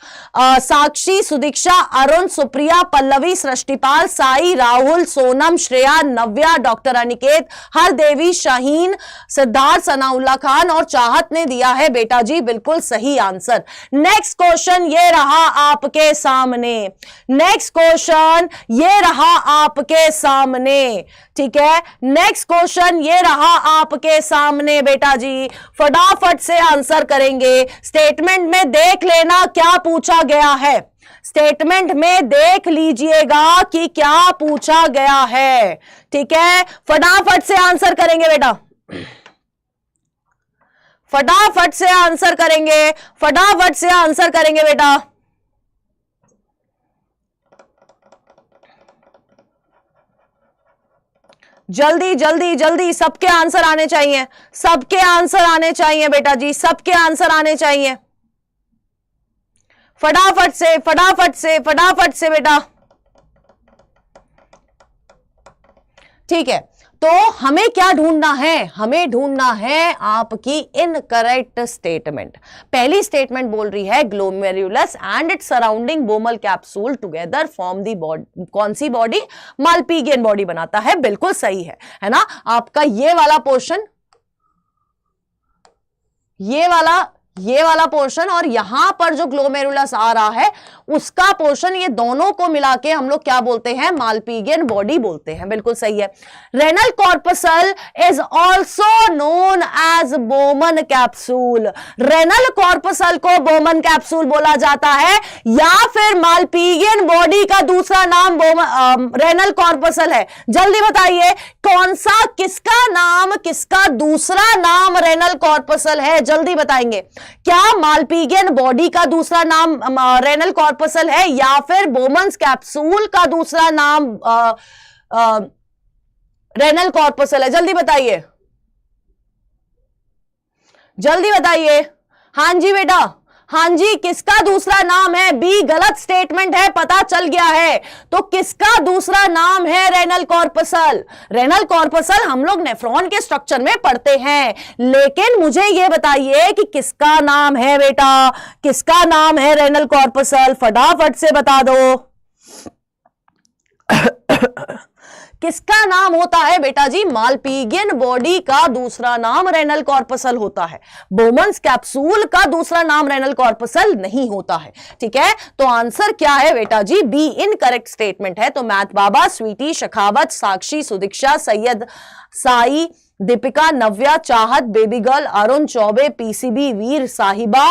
साक्षी, सुदीक्षा, अरुण, सुप्रिया, पल्लवी, सृष्टिपाल, साई, राहुल, सोनम, श्रेया, नव्या, डॉक्टर अनिकेत, हरदेवी, शाहीन, सिद्धार्थ, सनाउल्ला खान और चाहत ने दिया है बेटा जी बिल्कुल सही आंसर। नेक्स्ट क्वेश्चन ये रहा आपके सामने, नेक्स्ट क्वेश्चन ये रहा आपके सामने, ठीक है। नेक्स्ट क्वेश्चन ये रहा आपके सामने बेटा जी, फटाफट से आंसर करेंगे। स्टेटमेंट में देख लेना क्या पूछा गया है, स्टेटमेंट में देख लीजिएगा कि क्या पूछा गया है, ठीक है। फटाफट से आंसर करेंगे बेटा, फटाफट से आंसर करेंगे, फटाफट से आंसर करेंगे बेटा। जल्दी जल्दी जल्दी सबके आंसर आने चाहिए, सबके आंसर आने चाहिए बेटा जी, सबके आंसर आने चाहिए। फटाफट से फटाफट से फटाफट से बेटा, ठीक है। तो हमें क्या ढूंढना है? हमें ढूंढना है आपकी इनकरेक्ट स्टेटमेंट। पहली स्टेटमेंट बोल रही है glomerulus and its surrounding बोमल capsule together form the body, कौन सी बॉडी? मालपीजियन बॉडी बनाता है, बिल्कुल सही है ना। आपका ये वाला पोर्शन, ये वाला पोर्शन और यहां पर जो ग्लोमेरुलस आ रहा है उसका पोर्शन, ये दोनों को मिला के हम लोग क्या बोलते हैं? मालपीजियन बॉडी बोलते हैं, बिल्कुल सही है। Renal corpuscle is also known as Bowman capsule. Renal corpuscle को बोमन कैप्सूल बोला जाता है या फिर मालपीजियन बॉडी का दूसरा नाम रेनल कॉर्पसल है? जल्दी बताइए कौन सा, किसका नाम, किसका दूसरा नाम रेनल कॉर्पसल है? जल्दी बताएंगे। क्या मालपीजियन बॉडी का दूसरा नाम रेनल कॉर्पसल है या फिर बोमन्स कैप्सूल का दूसरा नाम रेनल कॉर्पसल है? जल्दी बताइए, जल्दी बताइए। हां जी बेटा, हां जी, किसका दूसरा नाम है? बी गलत स्टेटमेंट है, पता चल गया है। तो किसका दूसरा नाम है रेनल कॉर्पसल? रेनल कॉर्पसल हम लोग नेफ्रॉन के स्ट्रक्चर में पढ़ते हैं, लेकिन मुझे यह बताइए कि किसका नाम है बेटा, किसका नाम है रेनल कॉर्पसल? फटाफट से बता दो। किसका नाम होता है बेटा जी? मालपीगियन बॉडी का दूसरा नाम रेनल कॉर्पसल होता है। बोमन्स कैप्सूल का दूसरा नाम रेनल कॉर्पसल नहीं होता है। ठीक है, तो आंसर क्या है बेटा जी? बी इनकरेक्ट स्टेटमेंट है। तो math Baba, Sweety, Shakhawat, Sakshi, Sudiksha, Syed, Sai, Deepika, Navya, Chahat, baby girl, Arun Chaubey, PCB, Veer, Sahiba,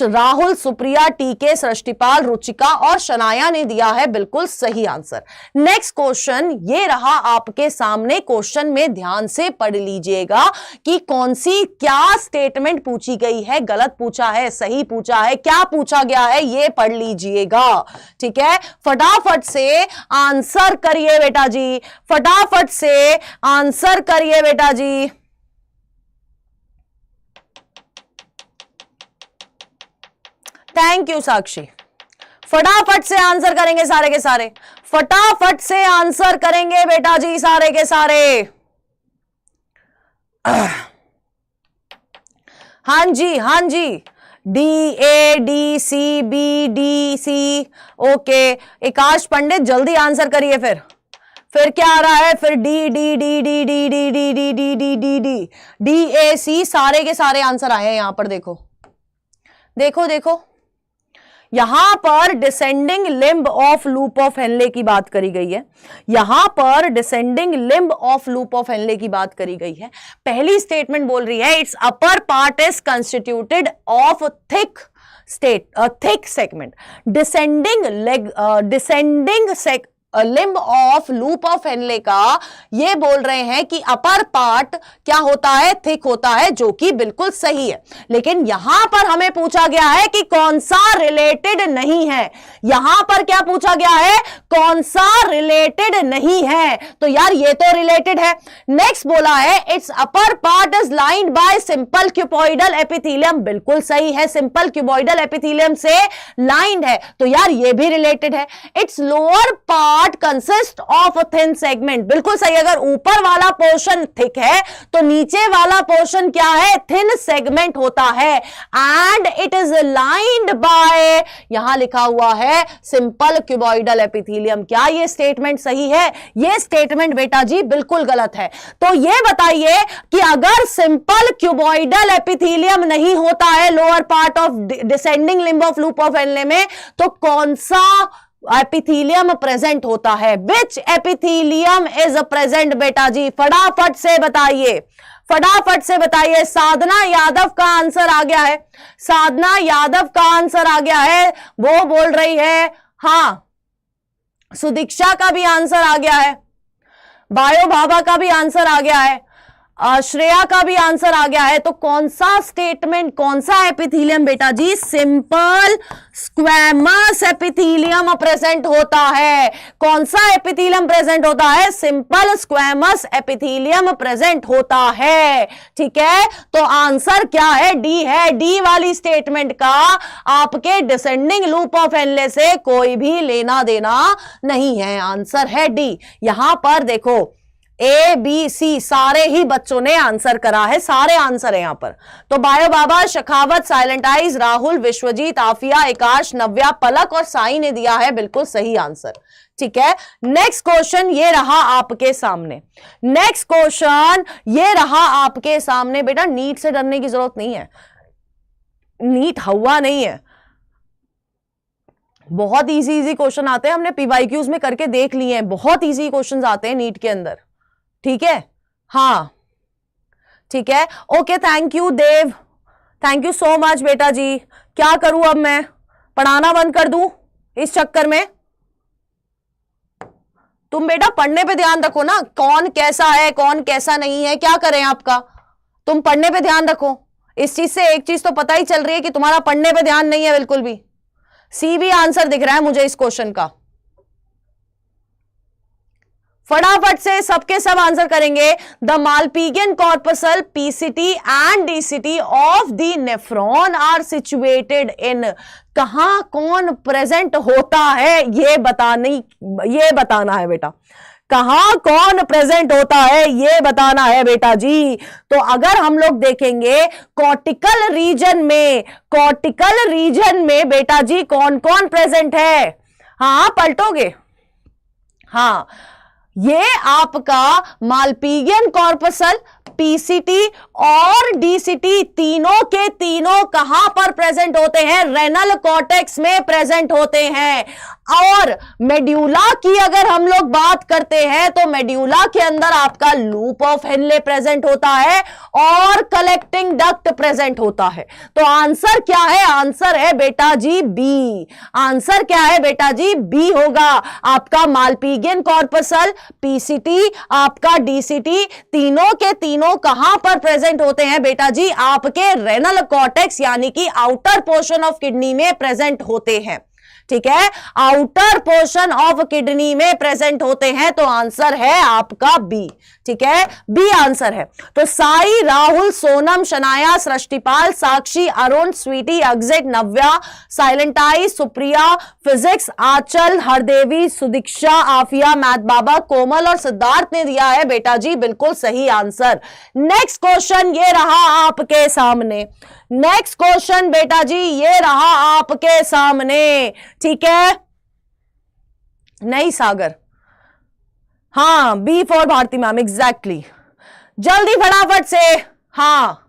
Rahul, Supriya, टीके, सृष्टिपाल, रुचिका और शनाया ने दिया है बिल्कुल सही आंसर। नेक्स्ट क्वेश्चन ये रहा आपके सामने। क्वेश्चन में ध्यान से पढ़ लीजिएगा कि कौन सी क्या स्टेटमेंट पूछी गई है, गलत पूछा है, सही पूछा है, क्या पूछा गया है, ये पढ़ लीजिएगा। ठीक है, फटाफट से आंसर करिए बेटा जी, फटाफट से आंसर करिए बेटा जी। थैंक यू साक्षी। फटाफट से आंसर करेंगे सारे के सारे, फटाफट से आंसर करेंगे बेटा जी सारे के सारे। हां जी, हां जी, D A D C B D C. Okay, Akash Pandit जल्दी आंसर करिए। फिर क्या आ रहा है? फिर D D D D D D D D D D D D D A C, सारे के सारे आंसर आए हैं यहां पर। देखो देखो देखो, यहां पर descending limb of loop of Henley की बात करी गई है। यहां पर descending limb of loop of Henley की बात करी गई है। पहली स्टेटमेंट बोल रही है it's upper part is constituted of thick segment. Descending limb of loop of Henley का ये बोल रहे हैं कि अपर पार्ट क्या होता है? थिक होता है, जो कि बिल्कुल सही है। लेकिन यहां पर हमें पूछा गया है कि कौन सा रिलेटेड नहीं है। यहां पर क्या पूछा गया है? कौन सा रिलेटेड नहीं है। तो यार ये तो रिलेटेड है। नेक्स्ट बोला है it's upper part is lined by simple cuboidal epithelium. बिल्कुल सही है, सिंपल क्यूबॉइडल एपिथेलियम से लाइंड है, तो यार ये भी रिलेटेड है। It's lower part consist of a thin segment. बिल्कुल सही, अगर ऊपर वाला पोर्शन थिक है तो नीचे वाला पोर्शन क्या है? थिन सेगमेंट होता है। And it is lined by, यहां लिखा हुआ है सिंपल क्यूबॉइडल एपिथेलियम। क्या ये स्टेटमेंट सही है? ये स्टेटमेंट बेटा जी बिल्कुल गलत है। तो ये बताइए कि अगर सिंपल क्यूबॉइडल एपिथेलियम नहीं होता है lower part of descending limb of loop of Henle में, तो कौन सा एपिथेलियम प्रेजेंट होता है? विच एपिथेलियम इज प्रेजेंट बेटा जी? फटाफट से बताइए, फटाफट से बताइए। साधना यादव का आंसर आ गया है, साधना यादव का आंसर आ गया है, वो बोल रही है हां। सुदीक्षा का भी आंसर आ गया है, बायो भाभा का भी आंसर आ गया है, श्रेया का भी आंसर आ गया है। तो कौन सा स्टेटमेंट, कौन सा एपिथेलियम बेटा जी? सिंपल स्क्वैमस एपिथेलियम प्रेजेंट होता है। कौन सा एपिथेलियम प्रेजेंट होता है? सिंपल स्क्वैमस एपिथेलियम प्रेजेंट होता है। ठीक है, तो आंसर क्या है? डी है। डी वाली स्टेटमेंट का आपके डिसेंडिंग लूप ऑफ हेनले से कोई भी लेना देना नहीं है। आंसर है डी। यहां पर देखो ए बी सी सारे ही बच्चों ने आंसर करा है, सारे आंसर है यहां पर। तो बायो बाबा, शखावत, साइलेंट आइज, राहुल, विश्वजीत, आफिया, आकाश, नव्या, पलक और साई ने दिया है बिल्कुल सही आंसर। ठीक है, नेक्स्ट क्वेश्चन ये रहा आपके सामने। नेक्स्ट क्वेश्चन ये रहा आपके सामने। बेटा नीट से डरने की जरूरत नहीं है, नीट हवा नहीं है। बहुत इजी इजी क्वेश्चन आते हैं, हमने पीवाईक्यूज में करके देख लिए हैं। बहुत इजी क्वेश्चन आते हैं नीट के अंदर। ठीक है, हाँ ठीक है, okay, thank you Dev, thank you so much बेटा जी। क्या करूं अब मैं? पढ़ाना बंद कर दूं इस चक्कर में? तुम बेटा पढ़ने पे ध्यान रखो ना, कौन कैसा है कौन कैसा नहीं है, क्या करें आपका? तुम पढ़ने पे ध्यान रखो। इस चीज से एक चीज तो पता ही चल रही है कि तुम्हारा पढ़ने पे ध्यान नहीं है बिल्कुल भी। सी भी आंसर दिख रहा है मुझे इस क्वेश्चन का। फटाफट से सबके सब आंसर करेंगे। The Malpighian corpuscle, PCT and DCT of the nephron are situated in. कहां कौन प्रेजेंट होता है ये बताना है बेटा। कहां कौन प्रेजेंट होता है ये बताना है बेटा जी। तो अगर हम लोग देखेंगे कॉर्टिकल रीजन में बेटा जी कौन कौन प्रेजेंट है? हाँ पलटोगे? हाँ, ये आपका मालपीजियन कॉर्पसल, पीसीटी और डीसीटी तीनों के तीनों कहां पर प्रेजेंट होते हैं? रेनल कॉर्टेक्स में प्रेजेंट होते हैं। और मेड्यूला की अगर हम लोग बात करते हैं तो मेड्यूला के अंदर आपका लूप ऑफ हेनले प्रेजेंट होता है और कलेक्टिंग डक्ट प्रेजेंट होता है। तो आंसर क्या है? आंसर है बेटा जी बी। आंसर क्या है बेटा जी? बी होगा। आपका मालपीजियन कॉर्पसल, पीसीटी, आपका डीसीटी तीनों के तीनों कहां पर प्रेजेंट होते हैं बेटा जी? आपके रेनल कॉर्टेक्स यानी कि आउटर पोर्शन ऑफ किडनी में प्रेजेंट होते हैं। ठीक है, आउटर पोर्शन ऑफ किडनी में प्रेजेंट होते हैं। तो आंसर है आपका बी। ठीक है, बी आंसर है। तो साई, राहुल, सोनम, शनाया, सृष्टिपाल, साक्षी, अरुण, स्वीटी, एग्जिट, नव्या, साइलेंटाई, सुप्रिया, फिजिक्स, आंचल, हरदेवी, सुदीक्षा, आफिया, मैथ बाबा, कोमल और सिद्धार्थ ने दिया है बेटा जी बिल्कुल सही आंसर। नेक्स्ट क्वेश्चन ये रहा आपके सामने। नेक्स्ट क्वेश्चन बेटा जी ये रहा आपके सामने। ठीक है, नहीं सागर, हाँ B for Bharti ma'am, exactly. जल्दी फटाफट से, हाँ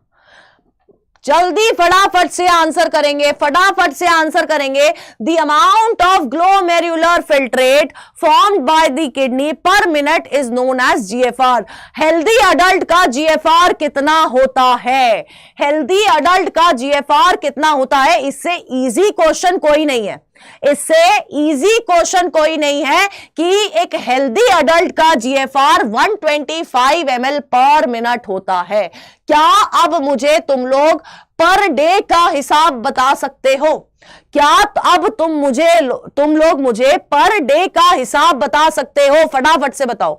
जल्दी फटाफट से आंसर करेंगे, फटाफट से आंसर करेंगे। The amount of glomerular filtrate formed by the kidney per minute is known as GFR. Healthy adult का जीएफआर कितना होता है? हेल्दी अडल्ट का जीएफआर कितना होता है? इससे इजी क्वेश्चन कोई नहीं है, इससे इजी क्वेश्चन कोई नहीं है कि एक हेल्दी अडल्ट का जीएफआर 125 ml पर मिनट होता है। क्या अब मुझे तुम लोग पर डे का हिसाब बता सकते हो? क्या अब तुम लोग मुझे पर डे का हिसाब बता सकते हो? फटाफट से बताओ,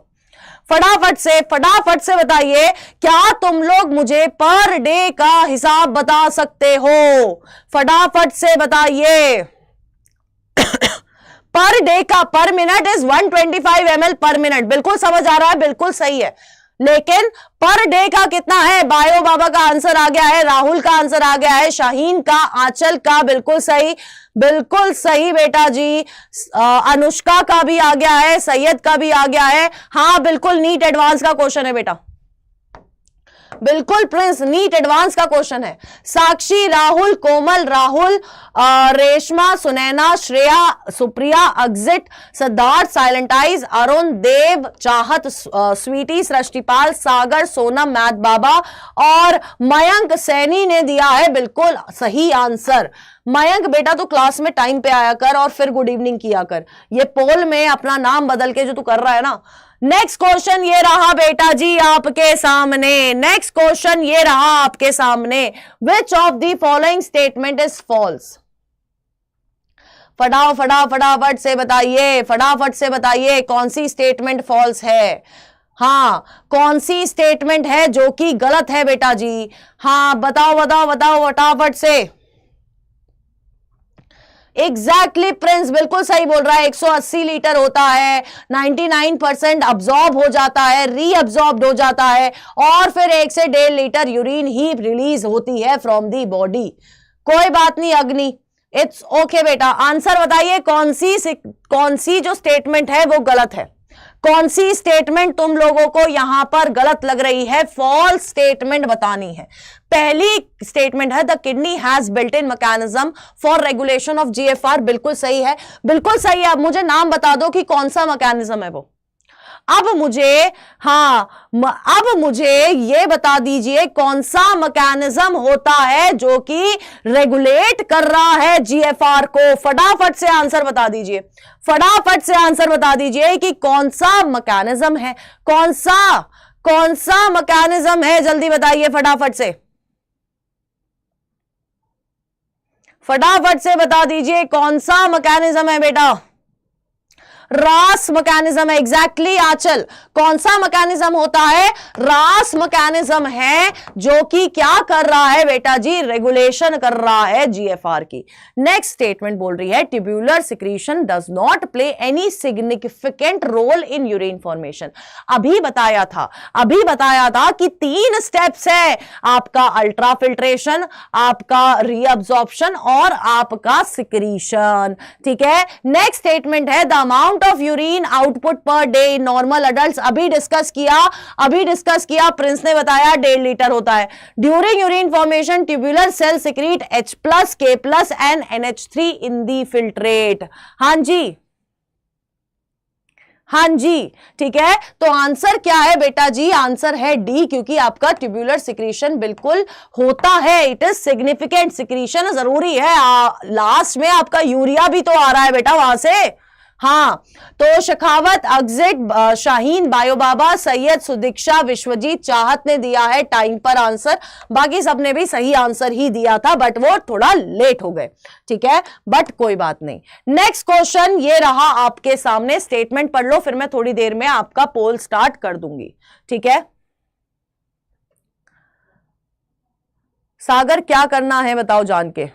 फटाफट से बताइए, क्या तुम लोग मुझे पर डे का हिसाब बता सकते हो? फटाफट से बताइए। पर डे का पर मिनट इज 125 ml पर मिनट। बिल्कुल समझ आ रहा है, बिल्कुल सही है। लेकिन पर डे का कितना है? बायो बाबा का आंसर आ गया है, राहुल का आंसर आ गया है, शाहीन का, आंचल का, बिल्कुल सही, बिल्कुल सही बेटा जी। अनुष्का का भी आ गया है, सैयद का भी आ गया है। हाँ बिल्कुल नीट एडवांस का क्वेश्चन है बेटा, बिल्कुल प्रिंस, नीट एडवांस का क्वेश्चन है। साक्षी, राहुल, कोमल, राहुल, रेशमा, सुनैना, श्रेया, सुप्रिया, एग्जिट, सिद्धार्थ, साइलेंटाइज, अरुण, देव, चाहत, स्वीटी, सृष्टिपाल, सागर, सोनम, मैथ बाबा और मयंक सैनी ने दिया है बिल्कुल सही आंसर। मयंक बेटा तू क्लास में टाइम पे आया कर और फिर गुड इवनिंग किया कर। ये पोल में अपना नाम बदल के जो तू कर रहा है ना। नेक्स्ट क्वेश्चन ये रहा बेटा जी आपके सामने। नेक्स्ट क्वेश्चन ये रहा आपके सामने। Which of the following statement is false? फटाफट से बताइए, फटाफट से बताइए कौन सी स्टेटमेंट फॉल्स है? हाँ कौन सी स्टेटमेंट है जो कि गलत है बेटा जी? हाँ बताओ फटाफट से। एग्जैक्टली प्रिंस, बिल्कुल सही बोल रहा है। 180 लीटर होता है, 99% अब्सॉर्ब हो जाता है, रीअब्सॉर्ब हो जाता है और फिर 1 से 1.5 लीटर यूरिन ही रिलीज होती है फ्रॉम दी बॉडी। कोई बात नहीं अग्नि, इट्स ओके बेटा। आंसर बताइए कौन सी जो स्टेटमेंट है वो गलत है? कौन सी स्टेटमेंट तुम लोगों को यहां पर गलत लग रही है? फॉल्स स्टेटमेंट बतानी है। पहली स्टेटमेंट है the kidney has built in mechanism for regulation of GFR. बिल्कुल सही है, बिल्कुल सही है। अब मुझे नाम बता दो कि कौन सा मैकेनिज्म है वो। अब मुझे ये बता दीजिए कौन सा मैकेनिज्म होता है जो कि रेगुलेट कर रहा है जीएफआर को। फटाफट से आंसर बता दीजिए, फटाफट से आंसर बता दीजिए कि कौन सा मैकेनिज्म है, कौन सा मैकेनिज्म है, जल्दी बताइए फटाफट से, फटाफट से बता दीजिए कौन सा मैकेनिज्म है बेटा। रास मैकेनिज्म है, एग्जैक्टली आंचल। कौन सा मैकेनिज्म होता है? रास मैकेनिज्म है जो कि क्या कर रहा है बेटा जी? रेगुलेशन कर रहा है जीएफआर की। नेक्स्ट स्टेटमेंट बोल रही है tubular secretion does not play any significant role in urine formation. अभी बताया था कि 3 स्टेप्स है आपका, अल्ट्रा फिल्ट्रेशन, आपका रीअब्सॉर्प्शन और आपका सिक्रीशन। ठीक है, नेक्स्ट स्टेटमेंट है the amount amount of urine output per day in normal adults अभी डिस्कस किया, प्रिंस ने बताया 1.5 लीटर होता है। During urine formation tubular cell secrete H+, K+ and NH3 in the filtrate. हाँ जी, ठीक है। तो आंसर क्या है बेटा जी? आंसर है डी, क्योंकि आपका ट्यूबुलर सिक्रीशन बिल्कुल होता है। इट इज सिग्निफिकेंट, सिक्रीशन जरूरी है। लास्ट में आपका यूरिया भी तो आ रहा है बेटा वहां से। हाँ, तो शेखावत, अग्जिट, शाहीन, बायोबाबा, सैयद, सुदीक्षा, विश्वजीत, चाहत ने दिया है टाइम पर आंसर। बाकी सबने भी सही आंसर ही दिया था, बट वो थोड़ा लेट हो गए, ठीक है, बट कोई बात नहीं। नेक्स्ट क्वेश्चन ये रहा आपके सामने, स्टेटमेंट पढ़ लो, फिर मैं थोड़ी देर में आपका पोल स्टार्ट कर दूंगी, ठीक है। सागर क्या करना है बताओ जान के।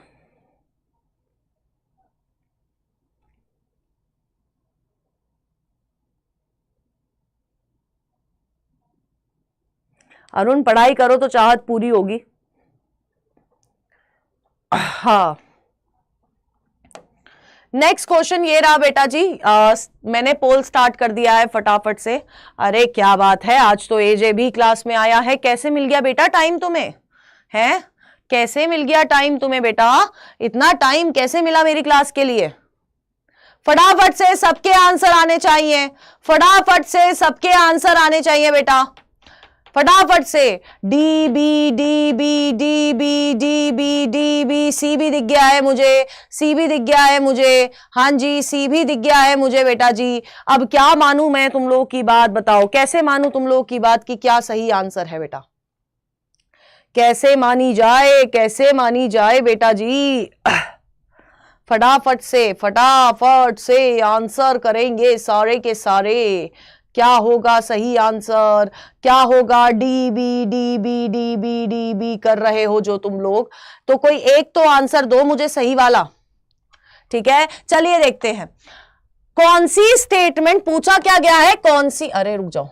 अरुण पढ़ाई करो तो चाहत पूरी होगी। हाँ, नेक्स्ट क्वेश्चन ये रहा बेटा जी। मैंने पोल स्टार्ट कर दिया है फटाफट से। अरे क्या बात है, आज तो एजे भी क्लास में आया है। कैसे मिल गया बेटा टाइम तुम्हें? है कैसे मिल गया टाइम तुम्हें बेटा? इतना टाइम कैसे मिला मेरी क्लास के लिए? फटाफट से सबके आंसर आने चाहिए, फटाफट से सबके आंसर आने चाहिए बेटा, फटाफट से। D B D B D B D B D B, C भी दिख गया है मुझे, सी भी दिख गया है मुझे। हाँ जी, सी भी दिख गया है मुझे बेटा जी। अब क्या मानूं मैं तुम लोगों की बात? बताओ कैसे मानूं तुम लोगों की बात कि क्या सही आंसर है बेटा? कैसे मानी जाए, कैसे मानी जाए बेटा जी? फटाफट से आंसर करेंगे सारे के सारे। क्या होगा सही आंसर? क्या होगा? D B D B D B D B कर रहे हो जो तुम लोग, तो कोई एक तो आंसर दो मुझे सही वाला, ठीक है। चलिए देखते हैं कौन सी स्टेटमेंट पूछा क्या गया है, कौन सी, अरे रुक जाओ,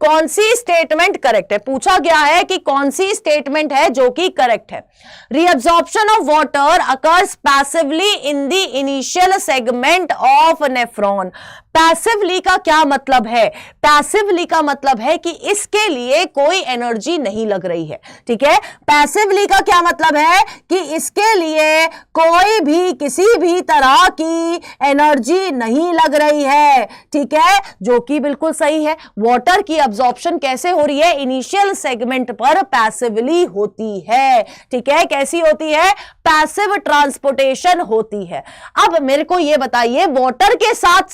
कौन सी स्टेटमेंट करेक्ट है? पूछा गया है कि कौन सी स्टेटमेंट है जो कि करेक्ट है। Reabsorption of water occurs passively in the initial segment of nephron. Passively का क्या मतलब है? पैसिवली का मतलब है कि इसके लिए कोई एनर्जी नहीं लग रही है, ठीक है। पैसिवली का क्या मतलब है? कि इसके लिए कोई भी किसी भी तरह की एनर्जी नहीं लग रही है, ठीक है, जो कि बिल्कुल सही है। वाटर की अब्जॉर्प्शन कैसे हो रही है? इनिशियल सेगमेंट पर पैसिवली होती है, ठीक है। कैसी होती है? पैसिव ट्रांसपोर्टेशन होती है। अब मेरे को यह बताइए, वाटर के साथ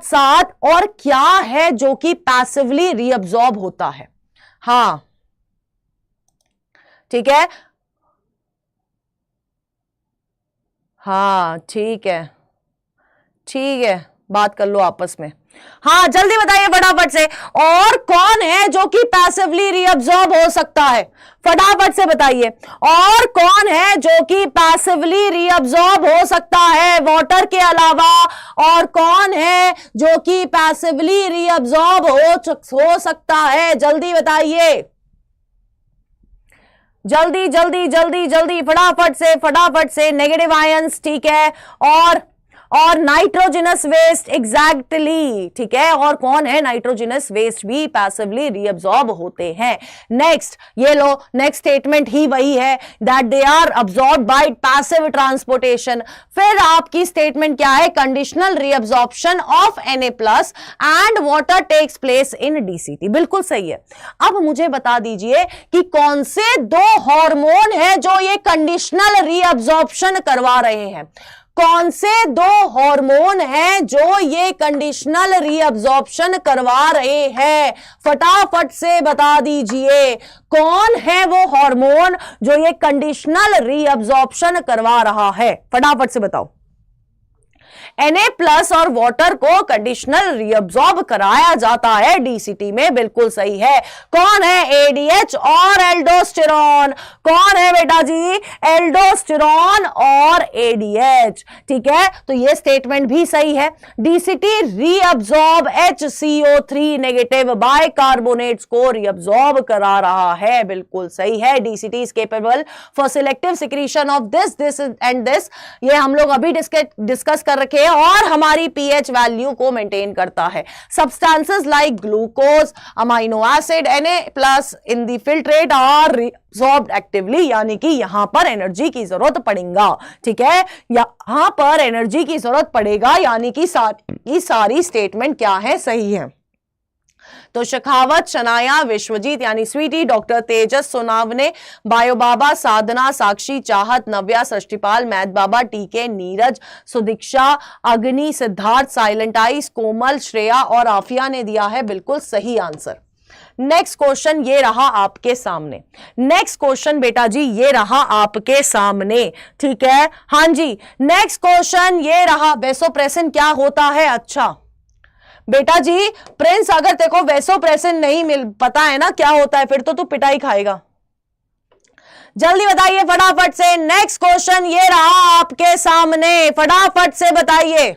साथ और क्या है जो कि पैसिवली रीअब्जॉर्ब होता है? हां, ठीक है, हाँ ठीक है, ठीक है, बात कर लो आपस में। हाँ जल्दी बताइए फटाफट से, और कौन है जो कि पैसिवली रीअब्जॉर्ब हो सकता है? फटाफट से बताइए, और कौन है जो कि पैसिवली रीअब्जॉर्ब हो सकता है वाटर के अलावा? और कौन है जो कि पैसिवली रीअब्जॉर्ब हो सकता है? जल्दी बताइए, जल्दी जल्दी जल्दी जल्दी, फटाफट से। नेगेटिव आयंस, ठीक है, और नाइट्रोजनस वेस्ट, एग्जैक्टली, ठीक है। और कौन है? नाइट्रोजनस वेस्ट भी पैसिवली रीअब्जॉर्ब होते हैं। नेक्स्ट ये लो, नेक्स्ट स्टेटमेंट ही वही है, that they are absorb by passive transportation. फिर आपकी स्टेटमेंट क्या है? Conditional reabsorption of Na+ and water takes place in DCT। बिल्कुल सही है। अब मुझे बता दीजिए कि कौन से दो हार्मोन है जो ये कंडीशनल रीअब्जॉर्प्शन करवा रहे हैं? कौन से दो हार्मोन हैं जो ये कंडीशनल रीअब्जॉर्प्शन करवा रहे हैं? फटाफट से बता दीजिए, कौन है वो हार्मोन जो ये कंडीशनल रीअब्जॉर्प्शन करवा रहा है? फटाफट से बताओ। Na+ और वाटर को कंडीशनल रीअब्जॉर्ब कराया जाता है DCT में, बिल्कुल सही है। कौन है? ADH और एल्डोस्टेरॉन। कौन है बेटा जी? एल्डोस्टेरॉन और ADH, ठीक है। तो ये स्टेटमेंट भी सही है। DCT reabsorb HCO3 negative bicarbonates को रीअब्जॉर्ब करा रहा है, बिल्कुल सही है। DCT is capable for selective secretion of this and this. ये हम लोग अभी डिस्कस कर रखे लिए और हमारी पीएच वैल्यू को मेंटेन करता है। Substances like glucose, amino acid, Na+ in the filtrate are resorbed actively, यानी कि यहां पर एनर्जी की जरूरत पड़ेगा। ठीक है, यहां पर एनर्जी की जरूरत पड़ेगा, यानी कि सारी स्टेटमेंट क्या है, सही है। तो शेखावत, शनाया, विश्वजीत यानी स्वीटी, डॉक्टर तेजस सोनावने, बायो बाबा, साधना, साक्षी, चाहत, नव्या, सृष्टिपाल, मैथ बाबा, टीके, नीरज, सुदीक्षा, अग्नि, सिद्धार्थ, साइलेंट आइस, कोमल, श्रेया और आफिया ने दिया है बिल्कुल सही आंसर। नेक्स्ट क्वेश्चन ये रहा आपके सामने। नेक्स्ट क्वेश्चन बेटा जी ये रहा आपके सामने। ठीक है, हां जी, नेक्स्ट क्वेश्चन ये रहा, वेसोप्रेसिन क्या होता है? अच्छा बेटा जी, प्रिंस अगर तेको वेसोप्रेसिन नहीं पता है ना क्या होता है, फिर तो तू पिटाई खाएगा। जल्दी बताइए फटाफट से। नेक्स्ट क्वेश्चन ये रहा आपके सामने, फटाफट से बताइए,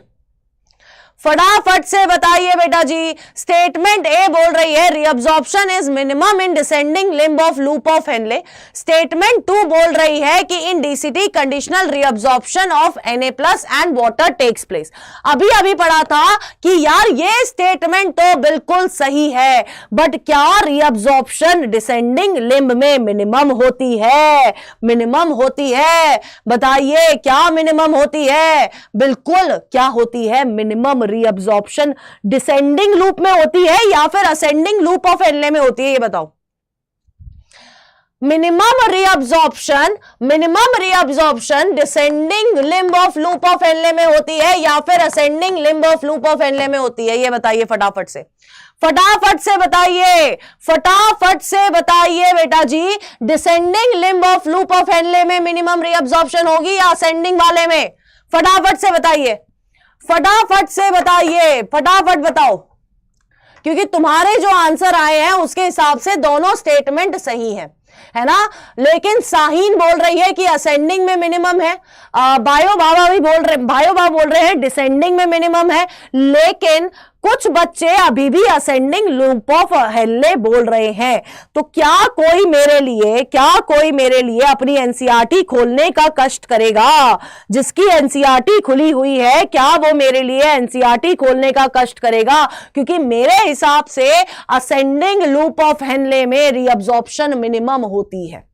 फटाफट से बताइए बेटा जी। स्टेटमेंट ए बोल रही है reabsorption is minimum in descending limb of loop of Henle. Statement 2 बोल रही है कि in DCT conditional reabsorption of Na+ and water takes place. अभी अभी पढ़ा था कि यार ये स्टेटमेंट तो बिल्कुल सही है, बट क्या रीअब्जॉर्प्शन डिसेंडिंग लिम्ब में मिनिमम होती है? मिनिमम होती है, बताइए क्या मिनिमम होती है? बिल्कुल क्या होती है? मिनिमम रीअब्जॉर्प्शन डिसेंडिंग लूप में होती है या फिर असेंडिंग लूप ऑफ हेनले में होती है, ये बताओ। Minimum reabsorption descending limb of loop of Henle में होती है या फिर ascending limb of loop of Henle में होती है, ये बताइए फटाफट से, फटाफट से बताइए, फटाफट से बताइए बेटा जी। Descending limb of loop of Henle में मिनिमम रीअब्जॉर्प्शन होगी या असेंडिंग वाले में? फटाफट से बताइए, फटाफट से बताइए, फटाफट बताओ, क्योंकि तुम्हारे जो आंसर आए हैं उसके हिसाब से दोनों स्टेटमेंट सही है ना। लेकिन साहीन बोल रही है कि असेंडिंग में मिनिमम है, बायो बाबा बोल रहे हैं डिसेंडिंग में मिनिमम है, लेकिन कुछ बच्चे अभी भी असेंडिंग लूप ऑफ हेनले बोल रहे हैं। तो क्या कोई मेरे लिए अपनी एनसीईआरटी खोलने का कष्ट करेगा? जिसकी एनसीईआरटी खुली हुई है, क्या वो मेरे लिए एनसीईआरटी खोलने का कष्ट करेगा? क्योंकि मेरे हिसाब से असेंडिंग लूप ऑफ हेनले में रीअब्जॉर्प्शन मिनिमम होती है।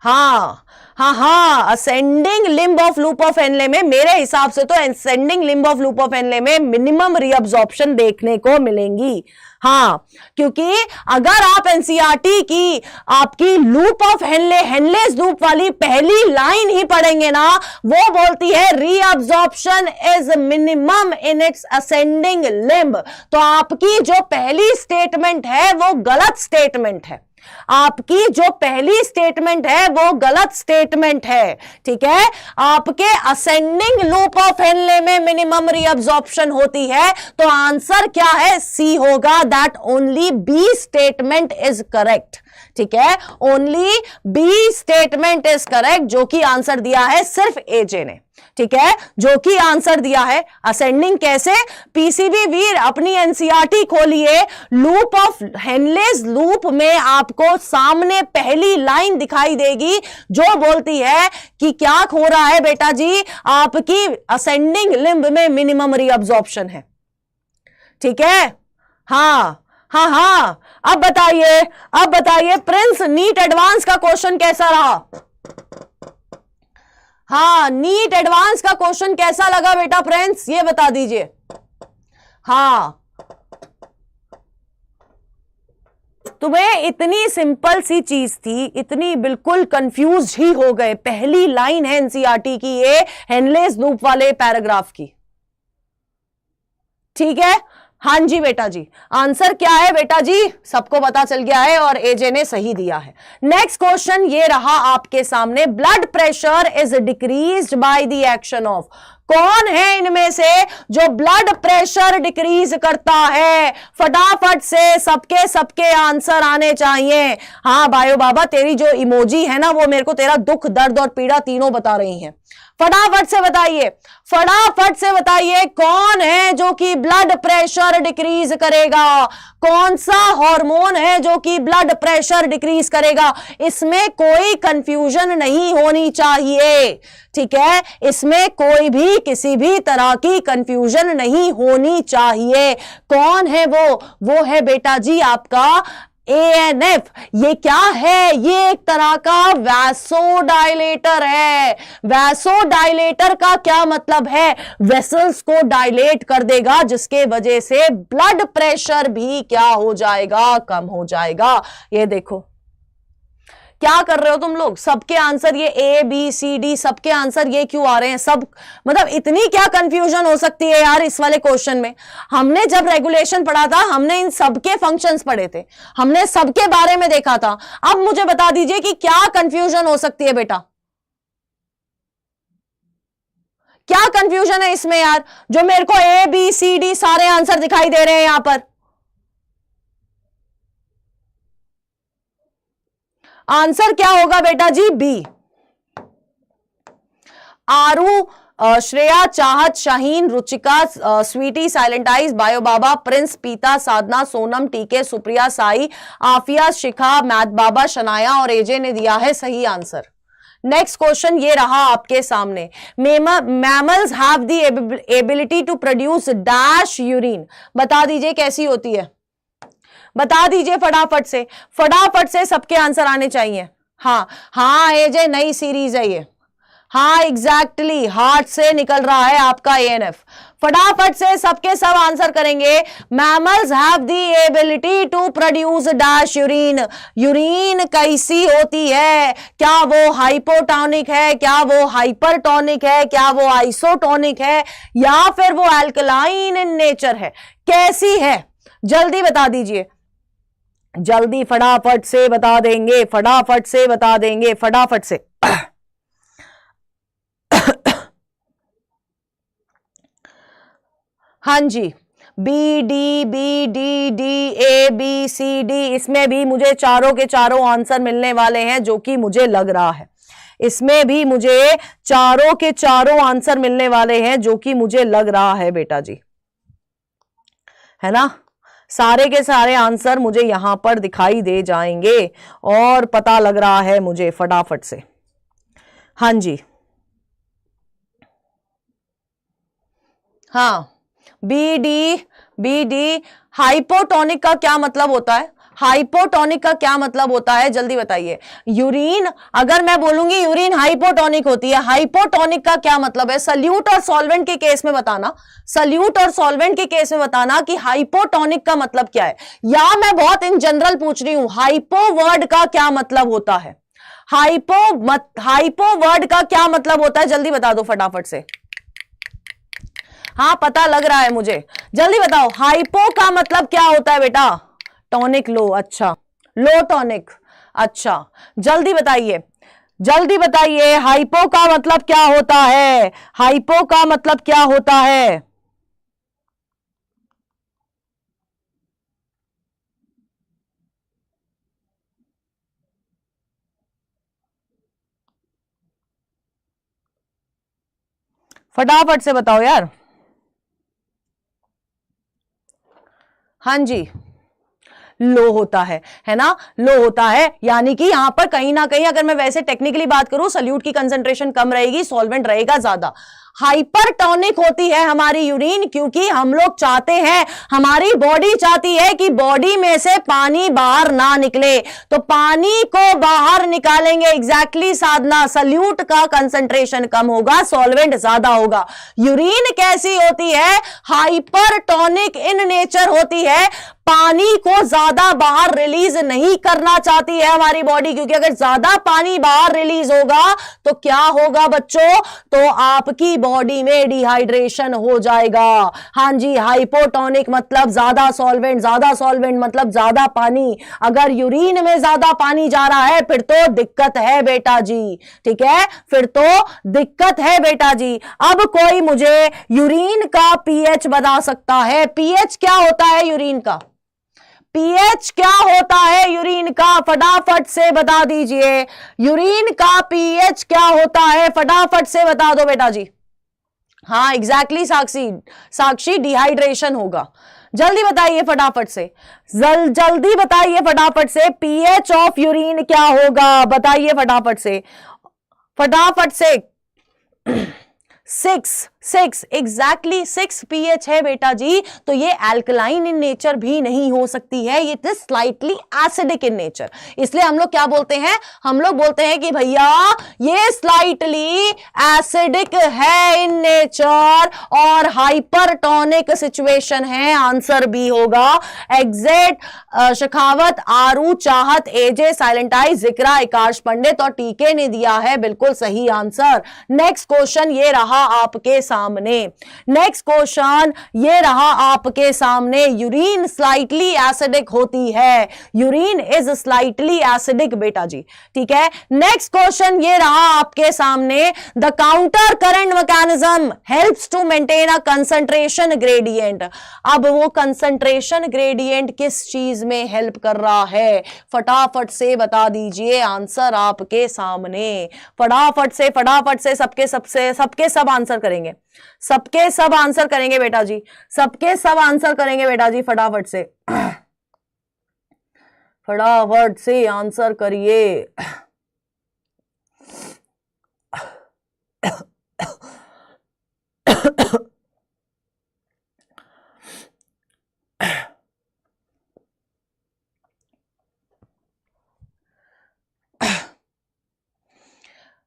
हाँ, ascending limb of loop of Henle में मेरे हिसाब से तो ascending limb of loop of Henle में मिनिमम रीअब्जॉर्प्शन देखने को मिलेंगी। हाँ, क्योंकि अगर आप एनसीईआरटी की आपकी लूप ऑफ हेनलेस लूप वाली पहली लाइन ही पढ़ेंगे ना, वो बोलती है reabsorption is minimum in its ascending limb, तो आपकी जो पहली स्टेटमेंट है वो गलत स्टेटमेंट है। आपकी जो पहली स्टेटमेंट है वो गलत स्टेटमेंट है। ठीक है, आपके असेंडिंग लूप ऑफ हेनले में मिनिमम रीअब्जॉर्प्शन होती है, तो आंसर क्या है? सी होगा, that only B statement is correct. ठीक है, only B statement is correct, जो कि आंसर दिया है सिर्फ एजे ने। ठीक है, जो कि आंसर दिया है असेंडिंग कैसे? पीसीबी वीर अपनी एनसीईआरटी खोलिए, लूप ऑफ हेनलेस लूप में आपको सामने पहली लाइन दिखाई देगी जो बोलती है कि क्या हो रहा है बेटा जी, आपकी असेंडिंग लिम्ब में मिनिमम रीअब्जॉर्प्शन है। ठीक है, हाँ, अब बताइए प्रिंस, नीट एडवांस का क्वेश्चन कैसा रहा? हाँ, नीट एडवांस का क्वेश्चन कैसा लगा बेटा फ्रेंड्स, ये बता दीजिए। हाँ, तुम्हें इतनी सिंपल सी चीज थी, इतनी बिल्कुल कंफ्यूज ही हो गए। पहली लाइन है एनसीईआरटी की ये हेनलेस लूप वाले पैराग्राफ की। ठीक है, हाँ जी बेटा जी, आंसर क्या है बेटा जी? सबको पता चल गया है और एजे ने सही दिया है। नेक्स्ट क्वेश्चन ये रहा आपके सामने, blood pressure is decreased by the action of. कौन है इनमें से जो ब्लड प्रेशर डिक्रीज करता है? फटाफट से सबके आंसर आने चाहिए। हाँ बायो बाबा, तेरी जो इमोजी है ना वो मेरे को तेरा दुख, दर्द और पीड़ा तीनों बता रही हैं। फटाफट से बताइए, फटाफट से बताइए, कौन है जो कि ब्लड प्रेशर डिक्रीज करेगा? कौन सा हार्मोन है जो कि ब्लड प्रेशर डिक्रीज करेगा? इसमें कोई कंफ्यूजन नहीं होनी चाहिए। ठीक है, इसमें कोई भी किसी भी तरह की कंफ्यूजन नहीं होनी चाहिए। कौन है वो है बेटा जी आपका ANF। ये क्या है? ये एक तरह का वैसोडाइलेटर है। वैसोडाइलेटर का क्या मतलब है? वेसल्स को डायलेट कर देगा, जिसके वजह से ब्लड प्रेशर भी क्या हो जाएगा? कम हो जाएगा। ये देखो क्या कर रहे हो तुम लोग, सबके आंसर ये ABCD, सबके आंसर ये क्यों आ रहे हैं? सब मतलब इतनी क्या कंफ्यूजन हो सकती है यार इस वाले क्वेश्चन में? हमने जब रेगुलेशन पढ़ा था, हमने इन सबके फंक्शंस पढ़े थे, हमने सबके बारे में देखा था। अब मुझे बता दीजिए कि क्या कंफ्यूजन हो सकती है बेटा? क्या कंफ्यूजन है इसमें यार, जो मेरे को ABCD सारे आंसर दिखाई दे रहे हैं यहां पर? आंसर क्या होगा बेटा जी? B. Aru, Shreya, Chahat, Shaheen, Ruchika, Sweety, silent eyes, bio Baba, prince, Pita, Sadhana, Sonam, TK, Supriya, Sai, Afiya, Shikha, math Baba, Shanaya और एजे ने दिया है सही आंसर। नेक्स्ट क्वेश्चन ये रहा आपके सामने। Mammals have the ability to produce dash urine. बता दीजिए कैसी होती है, बता दीजिए फटाफट से, फटाफट से सबके आंसर आने चाहिए। हाँ हाँ एजे, नई सीरीज है ये। हाँ एग्जैक्टली, हार्ट से निकल रहा है आपका ANF। फटाफट से सबके सब आंसर करेंगे। Mammals have the ability to produce dash urine. Urine कैसी होती है? क्या वो हाइपोटोनिक है, क्या वो हाइपरटोनिक है, क्या वो आइसोटोनिक है, या फिर वो अल्कलाइन इन नेचर है? कैसी है? जल्दी बता दीजिए, जल्दी फटाफट से बता देंगे, फटाफट से बता देंगे, फटाफट से। हाँ जी, BD, इसमें भी मुझे चारों के चारों आंसर मिलने वाले हैं, जो कि मुझे लग रहा है। इसमें भी मुझे चारों के चारों आंसर मिलने वाले हैं, जो कि मुझे लग रहा है बेटा जी, है ना? सारे के सारे आंसर मुझे यहां पर दिखाई दे जाएंगे और पता लग रहा है मुझे फटाफट से। हाँ जी, हाँ BD, हाइपोटोनिक का क्या मतलब होता है? हाइपोटोनिक का क्या मतलब होता है? जल्दी बताइए। यूरिन, अगर मैं बोलूंगी यूरिन हाइपोटोनिक होती है, हाइपोटोनिक का क्या मतलब है? सल्यूट और सॉल्वेंट के केस में बताना, सल्यूट और सॉल्वेंट के केस में बताना कि हाइपोटोनिक का मतलब क्या है। या मैं बहुत इन जनरल पूछ रही हूं, हाइपो वर्ड का क्या मतलब होता है? हाइपो वर्ड का क्या मतलब होता है? जल्दी बता दो फटाफट से। हाँ पता लग रहा है मुझे, जल्दी बताओ। हाइपो का मतलब क्या होता है बेटा? टॉनिक लो, अच्छा लो टॉनिक, अच्छा जल्दी बताइए, जल्दी बताइए, हाइपो का मतलब क्या होता है? हाइपो का मतलब क्या होता है? फटाफट से बताओ यार। हाँ जी, लो होता है ना? लो होता है, यानी कि यहां पर कहीं ना कहीं, अगर मैं वैसे टेक्निकली बात करूं, सल्यूट की कंसंट्रेशन कम रहेगी, सॉल्वेंट रहेगा ज्यादा। हाइपरटोनिक होती है हमारी यूरिन, क्योंकि हम लोग चाहते हैं, हमारी बॉडी चाहती है कि बॉडी में से पानी बाहर ना निकले, तो पानी को बाहर निकालेंगे। एग्जैक्टली साधना, सल्यूट का कंसंट्रेशन कम होगा, सॉल्वेंट ज्यादा होगा। यूरिन कैसी होती है? हाइपरटोनिक इन नेचर होती है, पानी को ज्यादा बाहर रिलीज नहीं करना चाहती है हमारी बॉडी, क्योंकि अगर ज्यादा पानी बाहर रिलीज होगा तो क्या होगा बच्चों? तो आपकी बॉडी में डिहाइड्रेशन हो जाएगा। हां जी, हाइपोटोनिक मतलब ज्यादा सॉल्वेंट मतलब ज्यादा पानी। अगर यूरिन में ज्यादा पानी जा रहा है फिर तो दिक्कत है बेटा जी, ठीक है, फिर तो दिक्कत है बेटा जी। अब कोई मुझे यूरिन का पीएच बता सकता है? पीएच क्या होता है यूरिन का? पीएच क्या होता है यूरिन का? फटाफट से बता दीजिए, यूरिन का पीएच क्या होता है? फटाफट से बता दो बेटा जी। हाँ एग्जैक्टली साक्षी, डिहाइड्रेशन होगा। जल्दी बताइए फटाफट से, जल्दी बताइए फटाफट से, पीएच ऑफ यूरिन क्या होगा? बताइए फटाफट से, फटाफट से। 6, 6, एग्जैक्टली 6 pH है बेटा जी, तो ये एल्कलाइन इन नेचर भी नहीं हो सकती है, ये it is slightly acidic in nature. इसलिए हम लोग क्या बोलते हैं, हम लोग बोलते हैं कि भैया ये स्लाइटली एसिडिक है इन नेचर और हाइपरटोनिक सिचुएशन है। आंसर बी होगा। एग्जिट शेखावत, आरू, चाहत, एजे, साइलेंट आई, जिक्रा, इकाश पंडित और टीके ने दिया है बिल्कुल सही आंसर। नेक्स्ट क्वेश्चन ये रहा आपके सामने, नेक्स्ट क्वेश्चन ये रहा आपके सामने। यूरिन स्लाइटली एसिडिक होती है, यूरिन इज स्लाइटली एसिडिक बेटा जी, ठीक है। नेक्स्ट क्वेश्चन ये रहा आपके सामने। The counter current mechanism helps to maintain a concentration gradient. अब वो कंसंट्रेशन ग्रेडियंट किस चीज में हेल्प कर रहा है, फटाफट से बता दीजिए, आंसर आपके सामने। फटाफट से सबके सब आंसर करेंगे, सबके सब आंसर करेंगे बेटा जी, सबके सब आंसर करेंगे बेटा जी, फटाफट से फटाफट से आंसर करिए।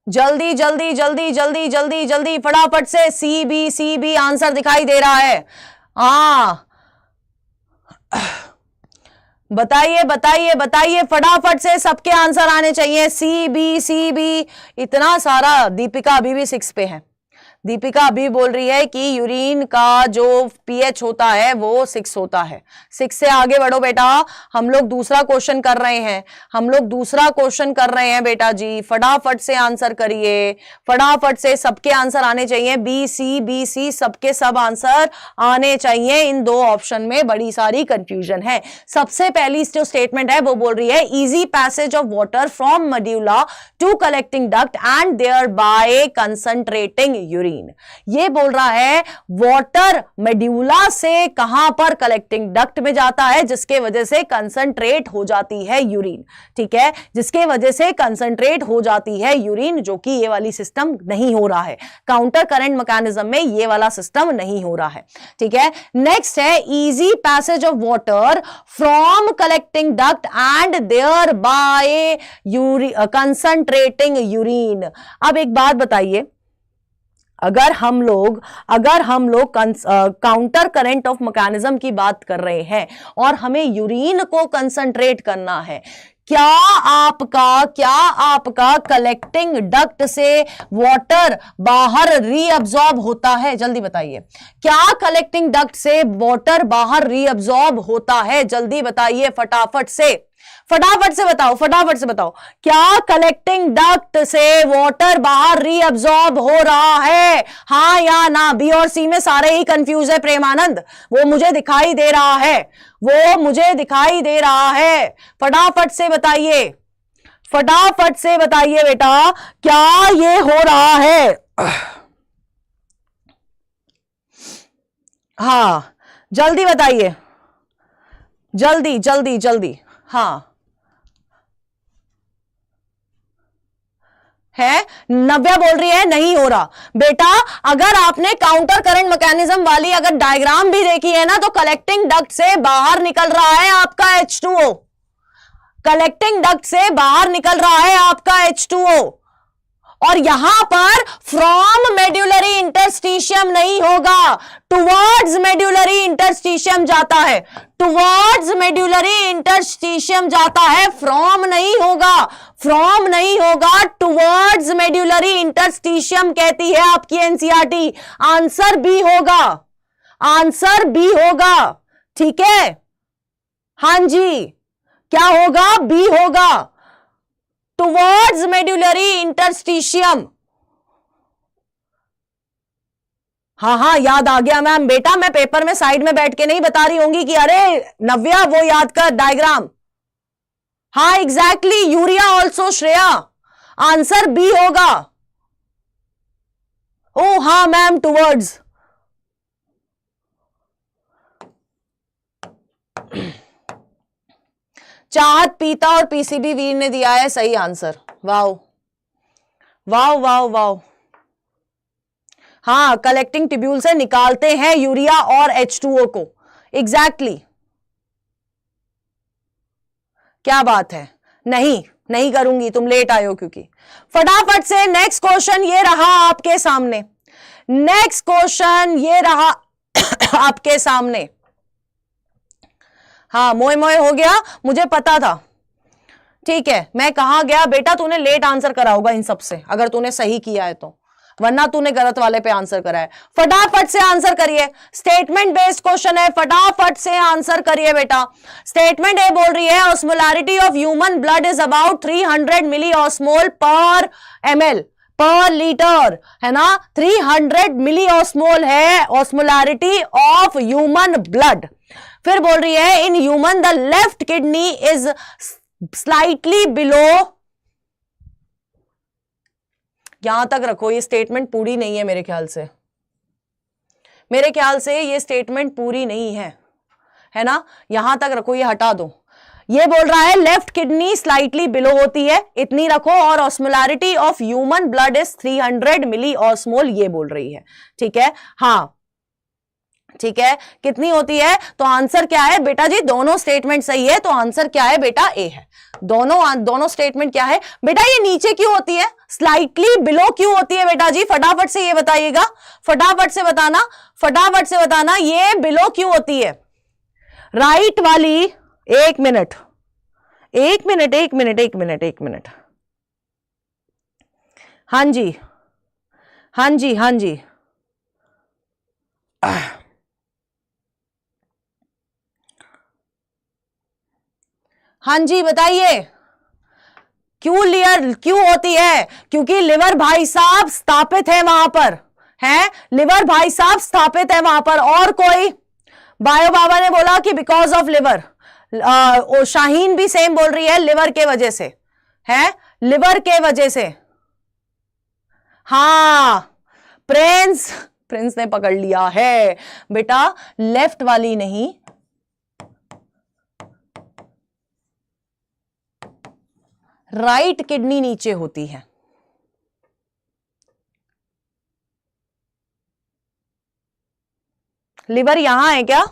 जल्दी जल्दी जल्दी जल्दी जल्दी जल्दी फटाफट से। सी बी आंसर दिखाई दे रहा है। बताइए बताइए बताइए फटाफट से, सबके आंसर आने चाहिए। सी बी इतना सारा। दीपिका अभी भी 6 पे है, दीपिका अभी बोल रही है कि यूरिन का जो पीएच होता है वो 6 होता है। 6 से आगे बढ़ो बेटा, हम लोग दूसरा क्वेश्चन कर रहे हैं, हम लोग दूसरा क्वेश्चन कर रहे हैं बेटा जी। फटाफट से आंसर करिए, फटाफट से, सबके आंसर आने चाहिए। बी सी सबके सब आंसर आने चाहिए। इन दो ऑप्शन में बड़ी सारी कंफ्यूजन है। सबसे पहली जो स्टेटमेंट है वो बोल रही है easy passage of water from medulla to collecting duct and thereby concentrating urine. ये बोल रहा है वाटर मेड्यूला से कहां पर, कलेक्टिंग डक्ट में जाता है, जिसके वजह से कंसंट्रेट हो जाती है यूरिन, ठीक है, जिसके वजह से कंसंट्रेट हो जाती है यूरिन, जो कि ये वाली सिस्टम नहीं हो रहा है। काउंटर करंट मैकेनिज्म में ये वाला सिस्टम नहीं हो रहा है, ठीक है। नेक्स्ट है easy passage of water from collecting duct and thereby concentrating urine. अब एक बात बताइए, अगर हम लोग काउंटर करंट ऑफ मैकेनिज्म की बात कर रहे हैं और हमें यूरिन को कंसंट्रेट करना है, क्या आपका कलेक्टिंग डक्ट से वाटर बाहर रीअब्सॉर्ब होता है? जल्दी बताइए, क्या कलेक्टिंग डक्ट से वाटर बाहर रीअब्सॉर्ब होता है? जल्दी बताइए, फटाफट से बताओ, फटाफट से बताओ, क्या कलेक्टिंग डक्ट से वाटर बाहर रीअब्सॉर्ब हो रहा है, हाँ या ना? बी और सी में सारे ही कंफ्यूज है प्रेमानंद, वो मुझे दिखाई दे रहा है, वो मुझे दिखाई दे रहा है। फटाफट से बताइए, फटाफट से बताइए बेटा, क्या ये हो रहा है? हाँ जल्दी बताइए, जल्दी जल्दी जल्दी। हाँ है, नव्या बोल रही है नहीं हो रहा। बेटा अगर आपने काउंटर करंट मैकेनिज्म वाली अगर डायग्राम भी देखी है ना, तो कलेक्टिंग डक्ट से बाहर निकल रहा है आपका H2O, कलेक्टिंग डक्ट से बाहर निकल रहा है आपका H2O, और यहां पर फ्रॉम मेड्यूलरी इंटरस्टिशियम नहीं होगा, टुवर्ड्स मेड्यूलरी इंटरस्टिशियम जाता है, टुवर्ड्स मेड्यूलरी इंटरस्टिशियम जाता है, फ्रॉम नहीं होगा, फ्रॉम नहीं होगा, टुवर्ड्स मेड्यूलरी इंटरस्टिशियम कहती है आपकी एनसीईआरटी। आंसर बी होगा, आंसर बी होगा, ठीक है। हां जी, क्या होगा? बी होगा, टुवर्ड्स मेड्यूलरी इंटरस्टिशियम। हाँ याद आ गया मैम। बेटा मैं पेपर में साइड में बैठ के नहीं बता रही होंगी कि अरे नव्या वो याद कर डायग्राम। हाँ exactly, urea also Shreya, answer B होगा। ओ हाँ मैम, टुवर्ड्स। चाहत, पीता और पीसीबी वीर ने दिया है सही answer. Wow wow wow wow. हाँ, कलेक्टिंग ट्यूब्यूल से निकालते हैं यूरिया और H2O को। एग्जैक्टली क्या बात है, नहीं करूंगी, तुम लेट आए हो क्योंकि। फटाफट से नेक्स्ट क्वेश्चन ये रहा आपके सामने, नेक्स्ट क्वेश्चन ये रहा आपके सामने। हाँ, मोए मोए हो गया, मुझे पता था। ठीक है, मैं कहा गया बेटा, तूने लेट आंसर करा होगा इन सब से, अगर तूने सही किया है तो, वरना तूने गलत वाले पे आंसर करा है। फटाफट से आंसर करिए, स्टेटमेंट बेस्ड क्वेश्चन है, फटाफट से आंसर करिए बेटा। स्टेटमेंट ए बोल रही है osmolarity of human blood is about 300 milli osmol per ml per litre, है ना। 300 मिली ऑस्मोल है ऑस्मोलैरिटी ऑफ ह्यूमन ब्लड। फिर बोल रही है in human the left kidney is slightly below, यहां तक रखो, ये स्टेटमेंट पूरी नहीं है मेरे ख्याल से, मेरे ख्याल से ये स्टेटमेंट पूरी नहीं है ना, यहां तक रखो, ये हटा दो। ये बोल रहा है लेफ्ट किडनी स्लाइटली बिलो होती है, इतनी रखो, और osmolarity of human blood is 300 milli osmol, ये बोल रही है। ठीक है, हाँ ठीक है, कितनी होती है, तो आंसर क्या है बेटा जी, दोनों स्टेटमेंट सही है, तो आंसर क्या है बेटा, ए है। दोनों स्टेटमेंट क्या है बेटा, ये नीचे क्यों होती है, स्लाइटली बिलो क्यों होती है बेटा जी, फटाफट से ये बताइएगा, फटाफट से बताना ये बिलो क्यों होती है। राइट वाली, एक मिनट, हाँ जी हाँ जी बताइए, क्यों होती है, क्योंकि लिवर भाई साहब स्थापित है वहां पर, है लिवर भाई साहब स्थापित है वहां पर। और कोई, बायो बाबा ने बोला कि बिकॉज ऑफ लिवर, शाहीन भी सेम बोल रही है, लिवर के वजह से, है लिवर के वजह से। हाँ, प्रिंस ने पकड़ लिया है बेटा, लेफ्ट वाली नहीं, राइट किडनी नीचे होती है। लिवर यहां है क्या,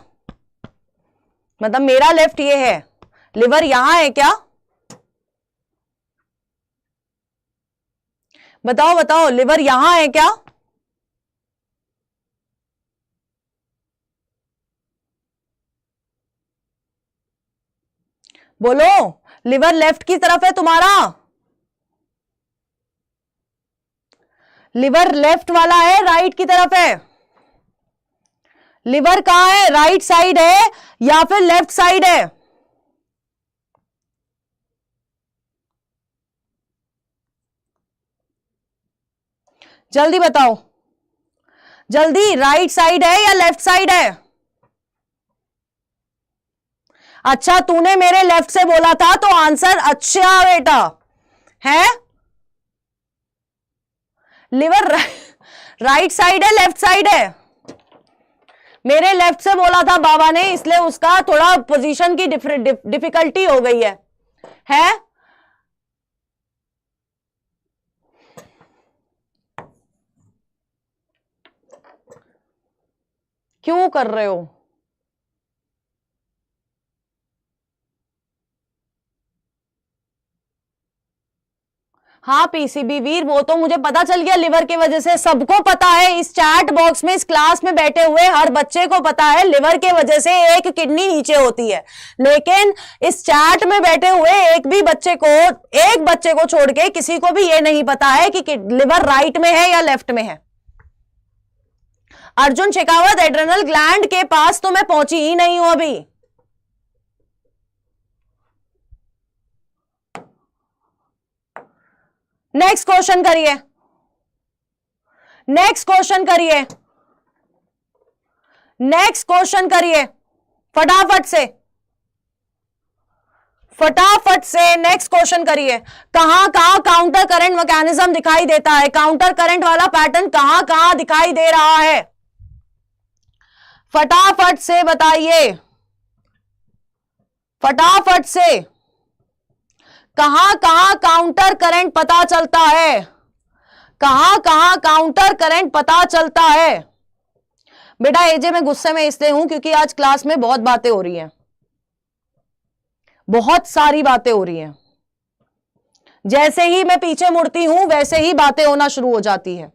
मतलब मेरा लेफ्ट ये है, लिवर यहां है क्या, बताओ लिवर यहां है क्या, बोलो, लिवर लेफ्ट की तरफ है तुम्हारा, लिवर लेफ्ट वाला है, राइट की तरफ है, लिवर कहां है, राइट साइड है या फिर लेफ्ट साइड है, जल्दी बताओ, जल्दी, राइट साइड है या लेफ्ट साइड है। अच्छा, तूने मेरे लेफ्ट से बोला था तो आंसर अच्छा बेटा है, लिवर राइट साइड है लेफ्ट साइड है, मेरे लेफ्ट से बोला था बाबा ने, इसलिए उसका थोड़ा पोजीशन की डिफिकल्टी हो गई है? क्यों कर रहे हो? हाँ पीसीबी वीर, वो तो मुझे पता चल गया, लिवर की वजह से सबको पता है, इस चैट बॉक्स में, इस क्लास में बैठे हुए हर बच्चे को पता है, लिवर के वजह से एक किडनी नीचे होती है। लेकिन इस चैट में बैठे हुए एक बच्चे को छोड़ के किसी को भी ये नहीं पता है कि लिवर राइट में है या लेफ्ट में है। अर्जुन शेखावत, एड्रेनल ग्लैंड के पास तो मैं पहुंची ही नहीं हूं अभी। नेक्स्ट क्वेश्चन करिए, नेक्स्ट क्वेश्चन करिए फटाफट से नेक्स्ट क्वेश्चन करिए। कहां काउंटर करंट मैकेनिज्म दिखाई देता है, काउंटर करंट वाला पैटर्न कहां दिखाई दे रहा है, फटाफट से बताइए, फटाफट से, कहां काउंटर करंट पता चलता है, कहां कहां काउंटर करंट पता चलता है? बेटा एजे मैं गुस्से में इसलिए हूं क्योंकि आज क्लास में बहुत बातें हो रही हैं, बहुत सारी बातें हो रही हैं। जैसे ही मैं पीछे मुड़ती हूं वैसे ही बातें होना शुरू हो जाती है।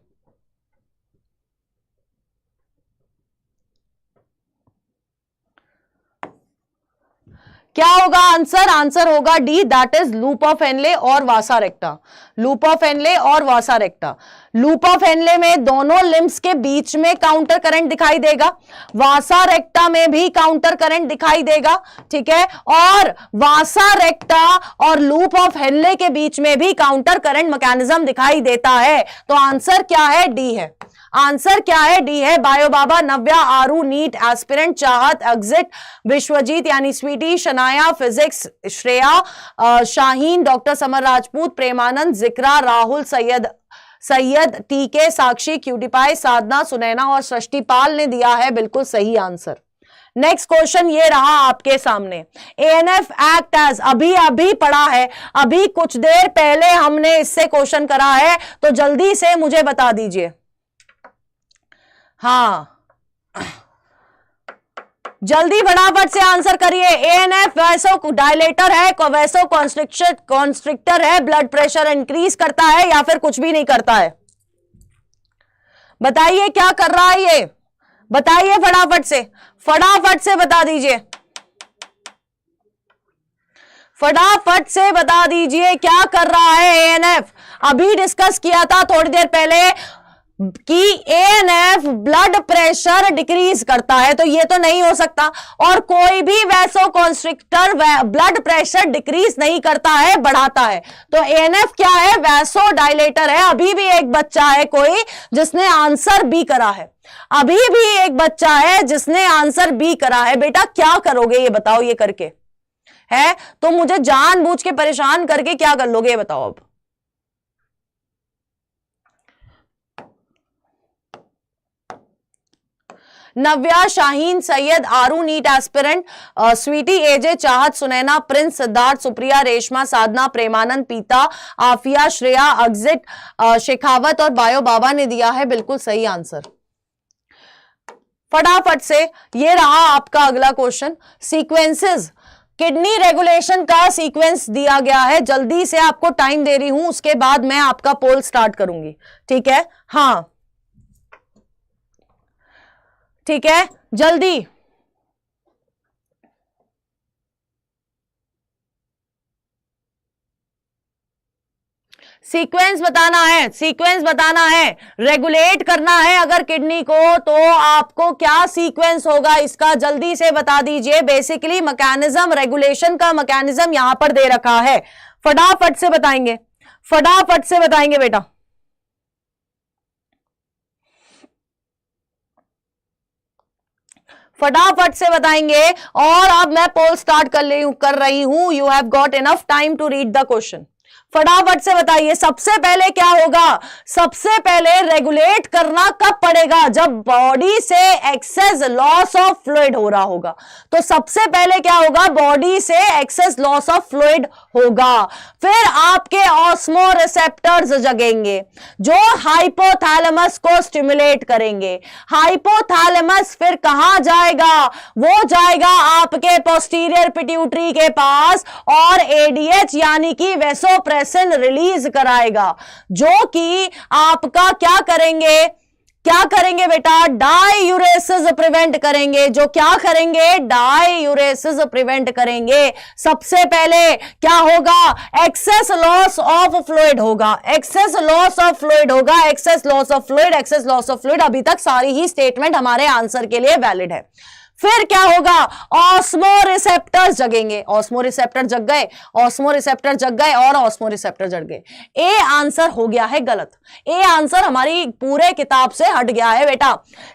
क्या होगा आंसर? आंसर होगा D, that is loop of Henley और वासा रेक्टा। लूप ऑफ हेनले और वासा रेक्टा। लूप ऑफ हेनले में दोनों लिम्स के बीच में काउंटर करंट दिखाई देगा, वासा रेक्टा में भी काउंटर करंट दिखाई देगा, ठीक है। और वासा रेक्टा और लूप ऑफ हेनले के बीच में भी काउंटर करंट मैकेनिज्म दिखाई देता है। तो आंसर क्या है? डी है। आंसर क्या है? डी है। Bio baba, Navya, Aaru NEET aspirant, Chahat exit, Vishwajeet यानी sweety, Shanaya physics, Shreya, Shaheen, doctor Samar Rajput, Premanand, Zikra, Rahul, Syed, टीके, साक्षी, क्यूटीपाई, साधना, सुनैना और सृष्टिपाल ने दिया है बिल्कुल सही आंसर। नेक्स्ट क्वेश्चन ये रहा आपके सामने। एएनएफ एक्ट एज, अभी पढ़ा है, अभी कुछ देर पहले हमने इससे क्वेश्चन करा है, तो जल्दी से मुझे बता दीजिए। हाँ, जल्दी फटाफट से आंसर करिए। एएनएफ वैसो डायलेटर है, वैसो कॉन्स्ट्रिक्टर है, ब्लड प्रेशर इंक्रीज करता है या फिर कुछ भी नहीं करता है? बताइए क्या कर रहा है ये, बताइए फटाफट से बता दीजिए, फटाफट से बता दीजिए क्या कर रहा है एएनएफ। अभी डिस्कस किया था थोड़ी देर पहले कि एएनएफ ब्लड प्रेशर डिक्रीज करता है, तो ये तो नहीं हो सकता। और कोई भी वैसोकॉन्स्ट्रिक्टर ब्लड प्रेशर डिक्रीज नहीं करता है, बढ़ाता है। तो एएनएफ क्या है? वैसो डायलेटर है। अभी भी एक बच्चा है कोई जिसने आंसर बी करा है, अभी भी एक बच्चा है जिसने आंसर बी करा है। बेटा क्या करोगे ये बताओ, ये करके है तो मुझे जानबूझ के परेशान करके क्या कर लोगे ये बताओ। अब नव्या, शाहीन, सैयद, आरू नीट एस्पिरेंट, स्वीटी, एजे, चाहत, सुनैना, प्रिंस, सिद्धार्थ, सुप्रिया, रेशमा, साधना, प्रेमानंद, पीता, आफिया, श्रेया, अग्जिट, शेखावत और बायो बाबा ने दिया है बिल्कुल सही आंसर। फटाफट से ये रहा आपका अगला क्वेश्चन। सीक्वेंसेस, किडनी रेगुलेशन का सीक्वेंस दिया गया है। जल्दी से आपको टाइम दे रही हूं, उसके बाद मैं आपका पोल स्टार्ट करूंगी, ठीक है? हाँ ठीक है, जल्दी। सीक्वेंस बताना है, सीक्वेंस बताना है, रेगुलेट करना है अगर किडनी को, तो आपको क्या सीक्वेंस होगा इसका जल्दी से बता दीजिए। बेसिकली मैकेनिज्म, रेगुलेशन का मैकेनिज्म यहां पर दे रखा है। फटाफट से बताएंगे, फटाफट से बताएंगे बेटा। फटाफट से बताएंगे। और अब मैं पोल स्टार्ट कर रही हूं। You have got enough time to read the question. फटाफट से बताइए सबसे पहले क्या होगा? सबसे पहले रेगुलेट करना कब पड़ेगा? जब बॉडी से एक्सेस लॉस ऑफ फ्लूइड हो रहा होगा। तो सबसे पहले क्या होगा? बॉडी से एक्सेस लॉस ऑफ फ्लूइड होगा। फिर आपके ऑस्मो रिसेप्टर्स जगेंगे जो हाइपोथैलेमस को स्टिमुलेट करेंगे। हाइपोथैलेमस फिर कहां जाएगा? वो जाएगा आपके पोस्टीरियर पिट्यूटरी के पास और एडीएच यानी कि वैसोप्रेसिन रिलीज कराएगा, जो कि आपका क्या करेंगे बेटा? डाययूरेसिस प्रिवेंट करेंगे। जो क्या करेंगे? डाययूरेसिस प्रिवेंट करेंगे। सबसे पहले क्या होगा? एक्सेस लॉस ऑफ फ्लूइड होगा, एक्सेस लॉस ऑफ फ्लूइड होगा, excess loss of fluid, excess loss of fluid. अभी तक सारी ही स्टेटमेंट हमारे आंसर के लिए वैलिड है। फिर क्या होगा? ऑस्मो रिसेप्टर्स जगेंगे। ऑस्मो रिसेप्टर जग गए, ऑस्मो रिसेप्टर जग गए और ऑस्मो रिसेप्टर जग गए। ए आंसर हो गया है गलत। ए आंसर हमारी पूरे किताब से हट गया है बेटा।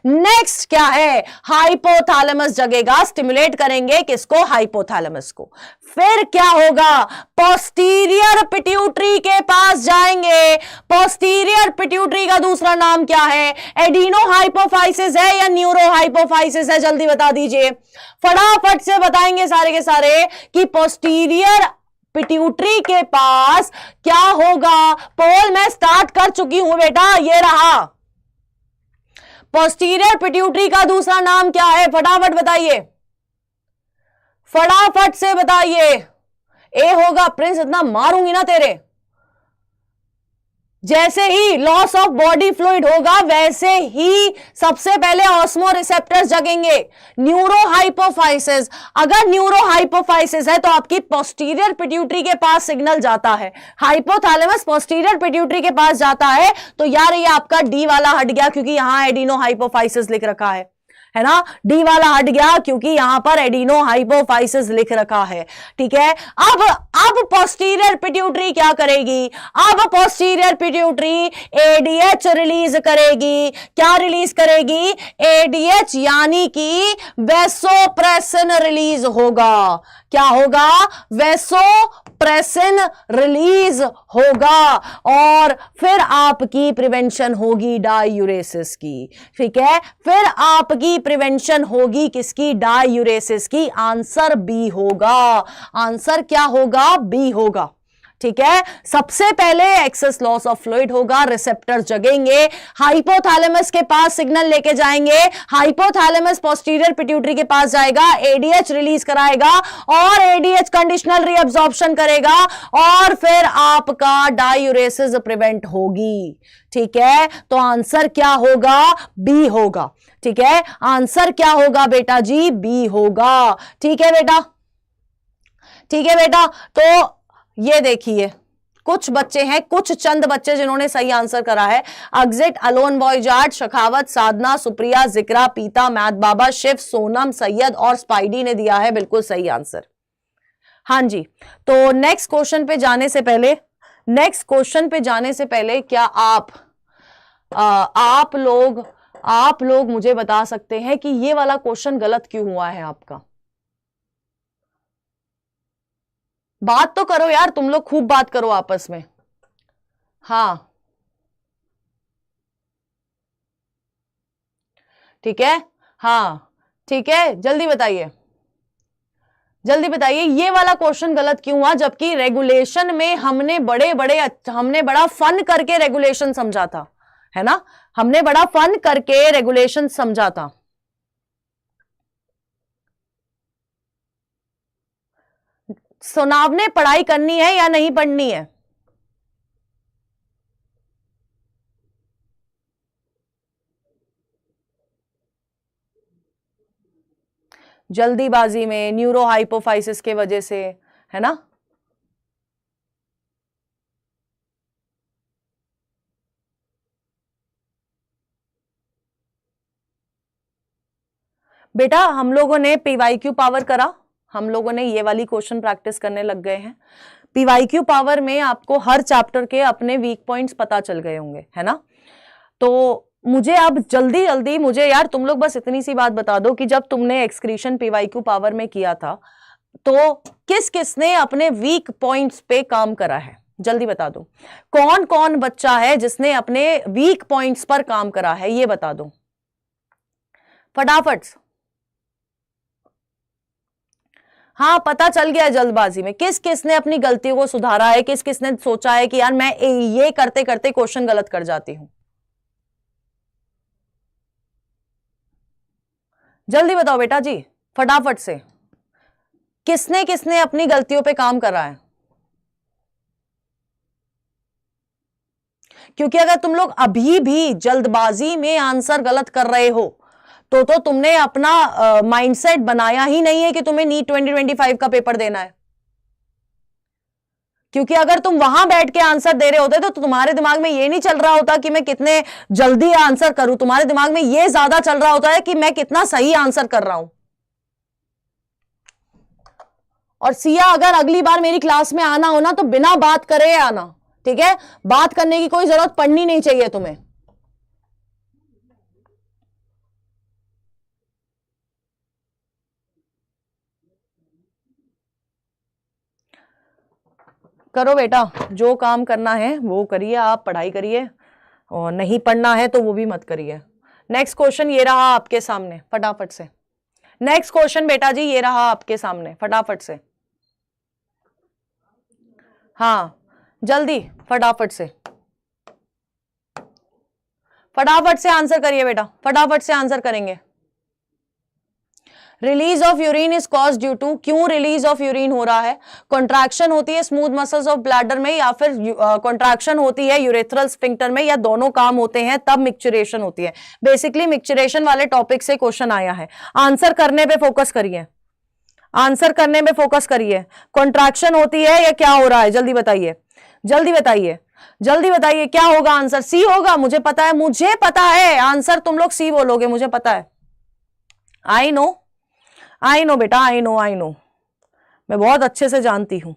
नेक्स्ट क्या है? हाइपोथैलेमस जगेगा, स्टिमुलेट करेंगे किसको? हाइपोथैलेमस को। फिर क्या होगा? पोस्टीरियर पिट्यूटरी के पास जाएंगे। पोस्टीरियर पिट्यूटरी का दूसरा नाम क्या है? एडिनो हाइपोफाइसिस है या न्यूरो हाइपोफाइसिस है? जल्दी बता दीजिए, फटाफट से बताएंगे सारे के सारे कि पोस्टीरियर पिट्यूटरी के पास क्या होगा? पोल मैं स्टार्ट कर चुकी हूं बेटा, ये रहा। पोस्टीरियर पिट्यूटरी का दूसरा नाम क्या है? फटाफट बताइए, फटाफट से बताइए। ए होगा। प्रिंस इतना मारूंगी ना तेरे। जैसे ही लॉस ऑफ बॉडी फ्लूइड होगा वैसे ही सबसे पहले ऑस्मो रिसेप्टर्स जगेंगे। न्यूरोहाइपोफाइसिस, अगर न्यूरोहाइपोफाइसिस है तो आपकी पोस्टीरियर पिट्यूटरी के पास सिग्नल जाता है, हाइपोथैलेमस पोस्टीरियर पिट्यूटरी के पास जाता है। तो यार ये आपका डी वाला हट गया क्योंकि यहां एडिनोहाइपोफाइसिस लिख रखा है ना। डी वाला हट गया क्योंकि यहां पर एडिनोहाइपोफाइसिस लिख रखा है। ठीक है, अब पोस्टीरियर पिट्यूटरी क्या करेगी? अब पोस्टीरियर पिट्यूटरी एडीएच रिलीज करेगी। क्या रिलीज करेगी? एडीएच, यानी कि वैसोप्रेसिन रिलीज होगा। क्या होगा? वैसोप्रेसिन रिलीज होगा और फिर आपकी प्रिवेंशन होगी डायूरेसिस की। ठीक है, फिर आपकी प्रिवेंशन होगी किसकी? डायूरेसिस की। आंसर बी होगा। आंसर क्या होगा? बी होगा। ठीक है, सबसे पहले एक्सेस लॉस ऑफ फ्लूइड होगा, रिसेप्टर जगेंगे, हाइपोथैलेमस के पास सिग्नल लेके जाएंगे, हाइपोथैलेमस पोस्टीरियर पिट्यूटरी के पास जाएगा, एडीएच रिलीज कराएगा और एडीएच कंडीशनल रीअब्जॉर्प्शन करेगा और फिर आपका डायूरेसिस प्रिवेंट होगी। ठीक है, तो आंसर क्या होगा? बी होगा। ठीक है, आंसर क्या होगा बेटा जी? बी होगा। ठीक है बेटा, ठीक है बेटा। तो ये देखिए कुछ बच्चे हैं, कुछ चंद बच्चे जिन्होंने सही आंसर करा है। एग्जिट, अलोन बॉयजार्ड, शखावत, साधना, सुप्रिया, जिक्रा, पीता, मैथ बाबा, शिव, सोनम, सैयद और स्पाइडी ने दिया है बिल्कुल सही आंसर। हाँ जी, तो नेक्स्ट क्वेश्चन पे जाने से पहले क्या आप लोग मुझे बता सकते हैं कि ये वाला क्वेश्चन गलत क्यों हुआ है आपका? बात तो करो यार, तुम लोग खूब बात करो आपस में। हाँ ठीक है, हाँ ठीक है, जल्दी बताइए, जल्दी बताइए ये वाला क्वेश्चन गलत क्यों हुआ? जबकि रेगुलेशन में हमने बड़ा फन करके रेगुलेशन समझा था, है ना। हमने बड़ा फन करके रेगुलेशन समझा था। सोनाव ने पढ़ाई करनी है या नहीं पढ़नी है? जल्दीबाजी में, न्यूरो हाइपोफाइसिस के वजह से, है ना। बेटा हम लोगों ने पीवाईक्यू पावर करा, हम लोगों ने ये वाली क्वेश्चन प्रैक्टिस करने लग गए हैं। पीवाईक्यू पावर में आपको हर चैप्टर के अपने वीक पॉइंट्स पता चल गए होंगे, है ना। तो मुझे अब जल्दी जल्दी मुझे यार तुम लोग बस इतनी सी बात बता दो कि जब तुमने एक्सक्रीशन पीवाईक्यू पावर में किया था तो किस किसने अपने वीक पॉइंट्स पे काम करा है? जल्दी बता दो। कौन कौन बच्चा है जिसने अपने वीक पॉइंट्स पर काम करा है, ये बता दो फटाफट। हाँ पता चल गया जल्दबाजी में किस किसने अपनी गलतियों को सुधारा है, किस किसने सोचा है कि यार मैं ये करते करते क्वेश्चन गलत कर जाती हूं। जल्दी बताओ बेटा जी फटाफट से, किसने किसने अपनी गलतियों पे काम करा है? क्योंकि अगर तुम लोग अभी भी जल्दबाजी में आंसर गलत कर रहे हो तो तुमने अपना माइंडसेट बनाया ही नहीं है कि तुम्हें नीट 2025 का पेपर देना है। क्योंकि अगर तुम वहां बैठ के आंसर दे रहे होते तो तुम्हारे दिमाग में ये नहीं चल रहा होता कि मैं कितने जल्दी आंसर करूं, तुम्हारे दिमाग में ये ज्यादा चल रहा होता है कि मैं कितना सही आंसर कर रहा हूं। और सिया अगर अगली बार मेरी क्लास में आना हो ना तो बिना बात करे आना, ठीक है। बात करने की कोई जरूरत पड़नी नहीं चाहिए तुम्हें। करो बेटा, जो काम करना है वो करिए, आप पढ़ाई करिए और नहीं पढ़ना है तो वो भी मत करिए। नेक्स्ट क्वेश्चन ये रहा आपके सामने, फटाफट से। नेक्स्ट क्वेश्चन बेटा जी ये रहा आपके सामने, फटाफट से। हाँ जल्दी फटाफट से आंसर करिए बेटा, फटाफट से आंसर करेंगे। Release of urine is cause due to, क्यों रिलीज ऑफ यूरिन हो रहा है? कॉन्ट्रैक्शन होती है स्मूथ मसल्स ऑफ ब्लैडर में, या फिर कॉन्ट्रैक्शन होती है यूरेथ्रल स्फिंक्टर में, या दोनों काम होते हैं तब मिक्चुरेशन होती है। बेसिकली मिक्चुरेशन वाले टॉपिक से क्वेश्चन आया है। आंसर करने पे फोकस करिए, आंसर करने में फोकस करिए। कॉन्ट्रैक्शन होती है या क्या हो रहा है? जल्दी बताइए, जल्दी बताइए, जल्दी बताइए क्या होगा आंसर? सी होगा, मुझे पता है, मुझे पता है आंसर तुम लोग सी बोलोगे, मुझे पता है। आई नो बेटा, आई नो, मैं बहुत अच्छे से जानती हूं,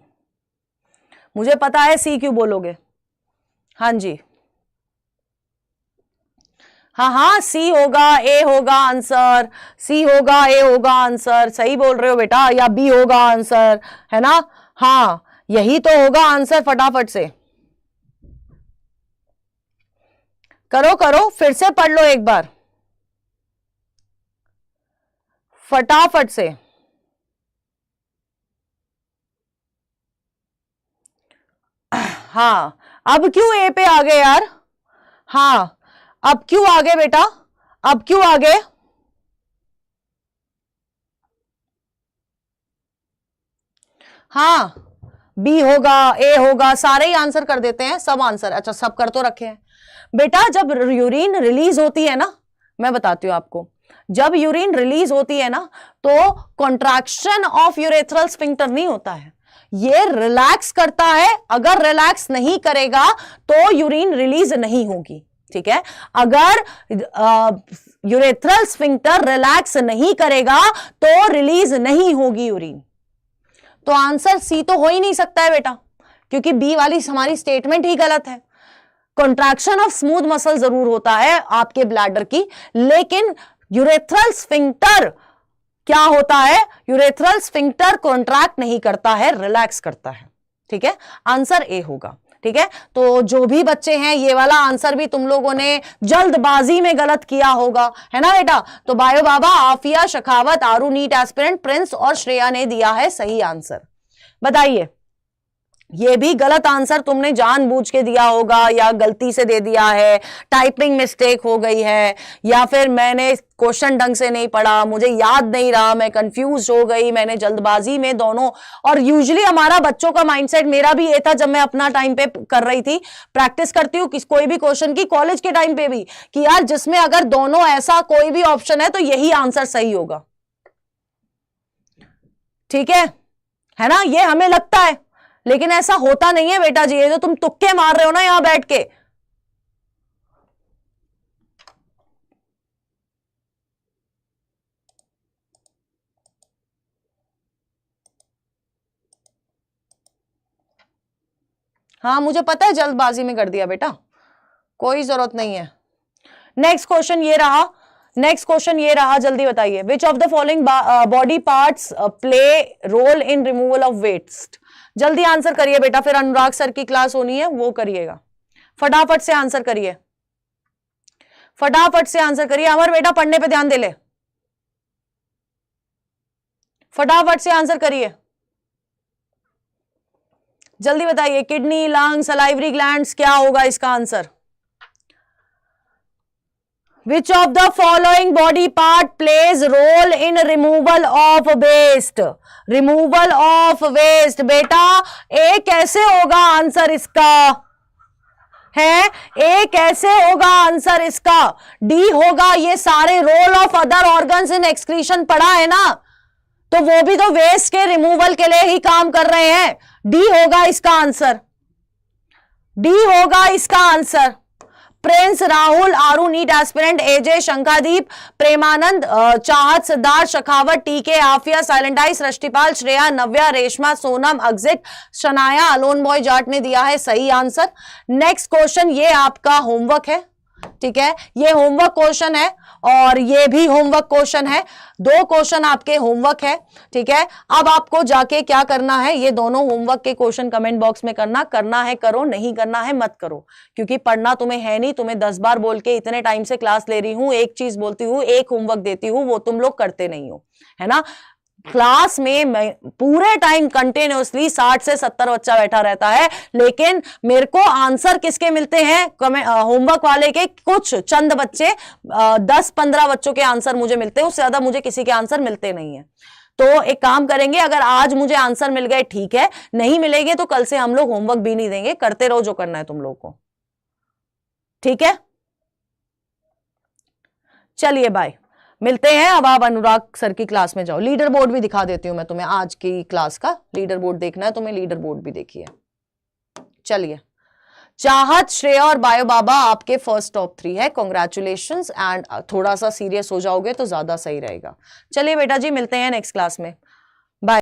मुझे पता है सी क्यों बोलोगे। हाँ जी, हाँ सी होगा, ए होगा आंसर, सी होगा, ए होगा आंसर, सही बोल रहे हो बेटा, या बी होगा आंसर, है ना? हाँ यही तो होगा आंसर। फटाफट से करो करो, फिर से पढ़ लो एक बार, फटाफट से। हाँ अब क्यों ए पे आ गए यार? हाँ अब क्यों आ गए बेटा, अब क्यों आ गए? हाँ बी होगा, ए होगा, सारे ही आंसर कर देते हैं, सब आंसर। अच्छा सब कर तो रखे हैं बेटा। जब यूरिन रिलीज होती है ना, मैं बताती हूं आपको, जब यूरिन रिलीज होती है ना तो कॉन्ट्रैक्शन ऑफ यूरेथ्रल स्फिंक्टर नहीं होता है, ये रिलैक्स करता है। अगर रिलैक्स नहीं करेगा तो यूरिन रिलीज नहीं होगी, ठीक है? अगर यूरेथ्रल स्फिंक्टर रिलैक्स नहीं करेगा तो रिलीज नहीं होगी यूरिन। तो आंसर सी तो हो ही नहीं सकता है बेटा, क्योंकि बी वाली हमारी स्टेटमेंट ही गलत है। कॉन्ट्रैक्शन ऑफ स्मूथ मसल जरूर होता है आपके ब्लैडर की, लेकिन यूरेथ्रल स्फिंक्टर क्या होता है? यूरेथ्रल स्फिंक्टर कॉन्ट्रैक्ट नहीं करता है, रिलैक्स करता है, ठीक है? आंसर ए होगा, ठीक है? तो जो भी बच्चे हैं, ये वाला आंसर भी तुम लोगों ने जल्दबाजी में गलत किया होगा, है ना बेटा? तो बायो बाबा, आफिया, शखावत, आरू नीट एस्पिरेंट, प्रिंस और श्रेया ने दिया है सही आंसर। बताइए, ये भी गलत आंसर तुमने जानबूझ के दिया होगा, या गलती से दे दिया है, टाइपिंग मिस्टेक हो गई है, या फिर मैंने क्वेश्चन ढंग से नहीं पढ़ा, मुझे याद नहीं रहा, मैं कंफ्यूज हो गई, मैंने जल्दबाजी में दोनों। और यूजुअली हमारा बच्चों का माइंडसेट, मेरा भी ये था जब मैं अपना टाइम पे कर रही थी, प्रैक्टिस करती हूँ कोई भी क्वेश्चन की, कॉलेज के टाइम पे भी, कि यार जिसमें अगर दोनों ऐसा कोई भी ऑप्शन है तो यही आंसर सही होगा, ठीक है ना? ये हमें लगता है, लेकिन ऐसा होता नहीं है बेटा जी। ये जो तुम तुक्के मार रहे हो ना यहां बैठ के, हाँ मुझे पता है जल्दबाजी में कर दिया बेटा, कोई जरूरत नहीं है। नेक्स्ट क्वेश्चन ये रहा, नेक्स्ट क्वेश्चन ये रहा, जल्दी बताइए। Which of the following body parts play role in removal of waste? जल्दी आंसर करिए बेटा, फिर अनुराग सर की क्लास होनी है, वो करिएगा। फटाफट से आंसर करिए, फटाफट से आंसर करिए। अमर बेटा पढ़ने पे ध्यान दे ले, फटाफट से आंसर करिए, जल्दी बताइए। किडनी, लंग, सलाइवरी ग्लैंड्स, क्या होगा इसका answer? Which of the following body part plays role in removal of waste? Removal of waste बेटा, ए कैसे होगा आंसर इसका? है ए कैसे होगा आंसर इसका? डी होगा। ये सारे role of other organs in excretion पढ़ा है ना, तो वो भी तो वेस्ट के रिमूवल के लिए ही काम कर रहे हैं। डी होगा इसका आंसर, डी होगा इसका आंसर। प्रिंस, राहुल, आरू नीट एस्पिरेंट, एजे, शंखादीप, प्रेमानंद, चाहत, सिद्धार्थ, शखावत, टीके, आफिया, साइलेंट आइस, रष्टिपाल, श्रेया, नव्या, रेशमा, सोनम, अग्जित, शनाया, अलोन बॉय जाट ने दिया है सही आंसर। नेक्स्ट क्वेश्चन, ये आपका होमवर्क है, ठीक है? ये होमवर्क क्वेश्चन है और ये भी होमवर्क क्वेश्चन है, दो क्वेश्चन आपके होमवर्क है, ठीक है? अब आपको जाके क्या करना है, ये दोनों होमवर्क के क्वेश्चन कमेंट बॉक्स में करना है करो, नहीं करना है मत करो, क्योंकि पढ़ना तुम्हें है नहीं। तुम्हें 10 बार बोल के इतने टाइम से क्लास ले रही हूं, एक चीज बोलती हूं, एक होमवर्क देती हूं, वो तुम लोग करते नहीं हो, है ना? क्लास में पूरे टाइम कंटिन्यूअसली 60 से 70 बच्चा बैठा रहता है, लेकिन मेरे को आंसर किसके मिलते हैं? होमवर्क वाले के कुछ चंद बच्चे, 10-15 बच्चों के आंसर मुझे मिलते हैं, उससे ज्यादा मुझे किसी के आंसर मिलते नहीं है। तो एक काम करेंगे, अगर आज मुझे आंसर मिल गए ठीक है, नहीं मिलेंगे तो कल से हम लोग होमवर्क भी नहीं देंगे, करते रहो जो करना है तुम लोग को, ठीक है? चलिए बाय, मिलते हैं। अब आप अनुराग सर की क्लास में जाओ। लीडर बोर्ड भी दिखा देती हूं मैं तुम्हें, आज की क्लास का लीडर बोर्ड देखना है तुम्हें, लीडर बोर्ड भी देखिए। चलिए, चाहत, श्रेया और बायो बाबा आपके फर्स्ट टॉप 3 है, कॉन्ग्रेचुलेशंस। एंड थोड़ा सा सीरियस हो जाओगे तो ज्यादा सही रहेगा। चलिए बेटा जी, मिलते हैं नेक्स्ट क्लास में।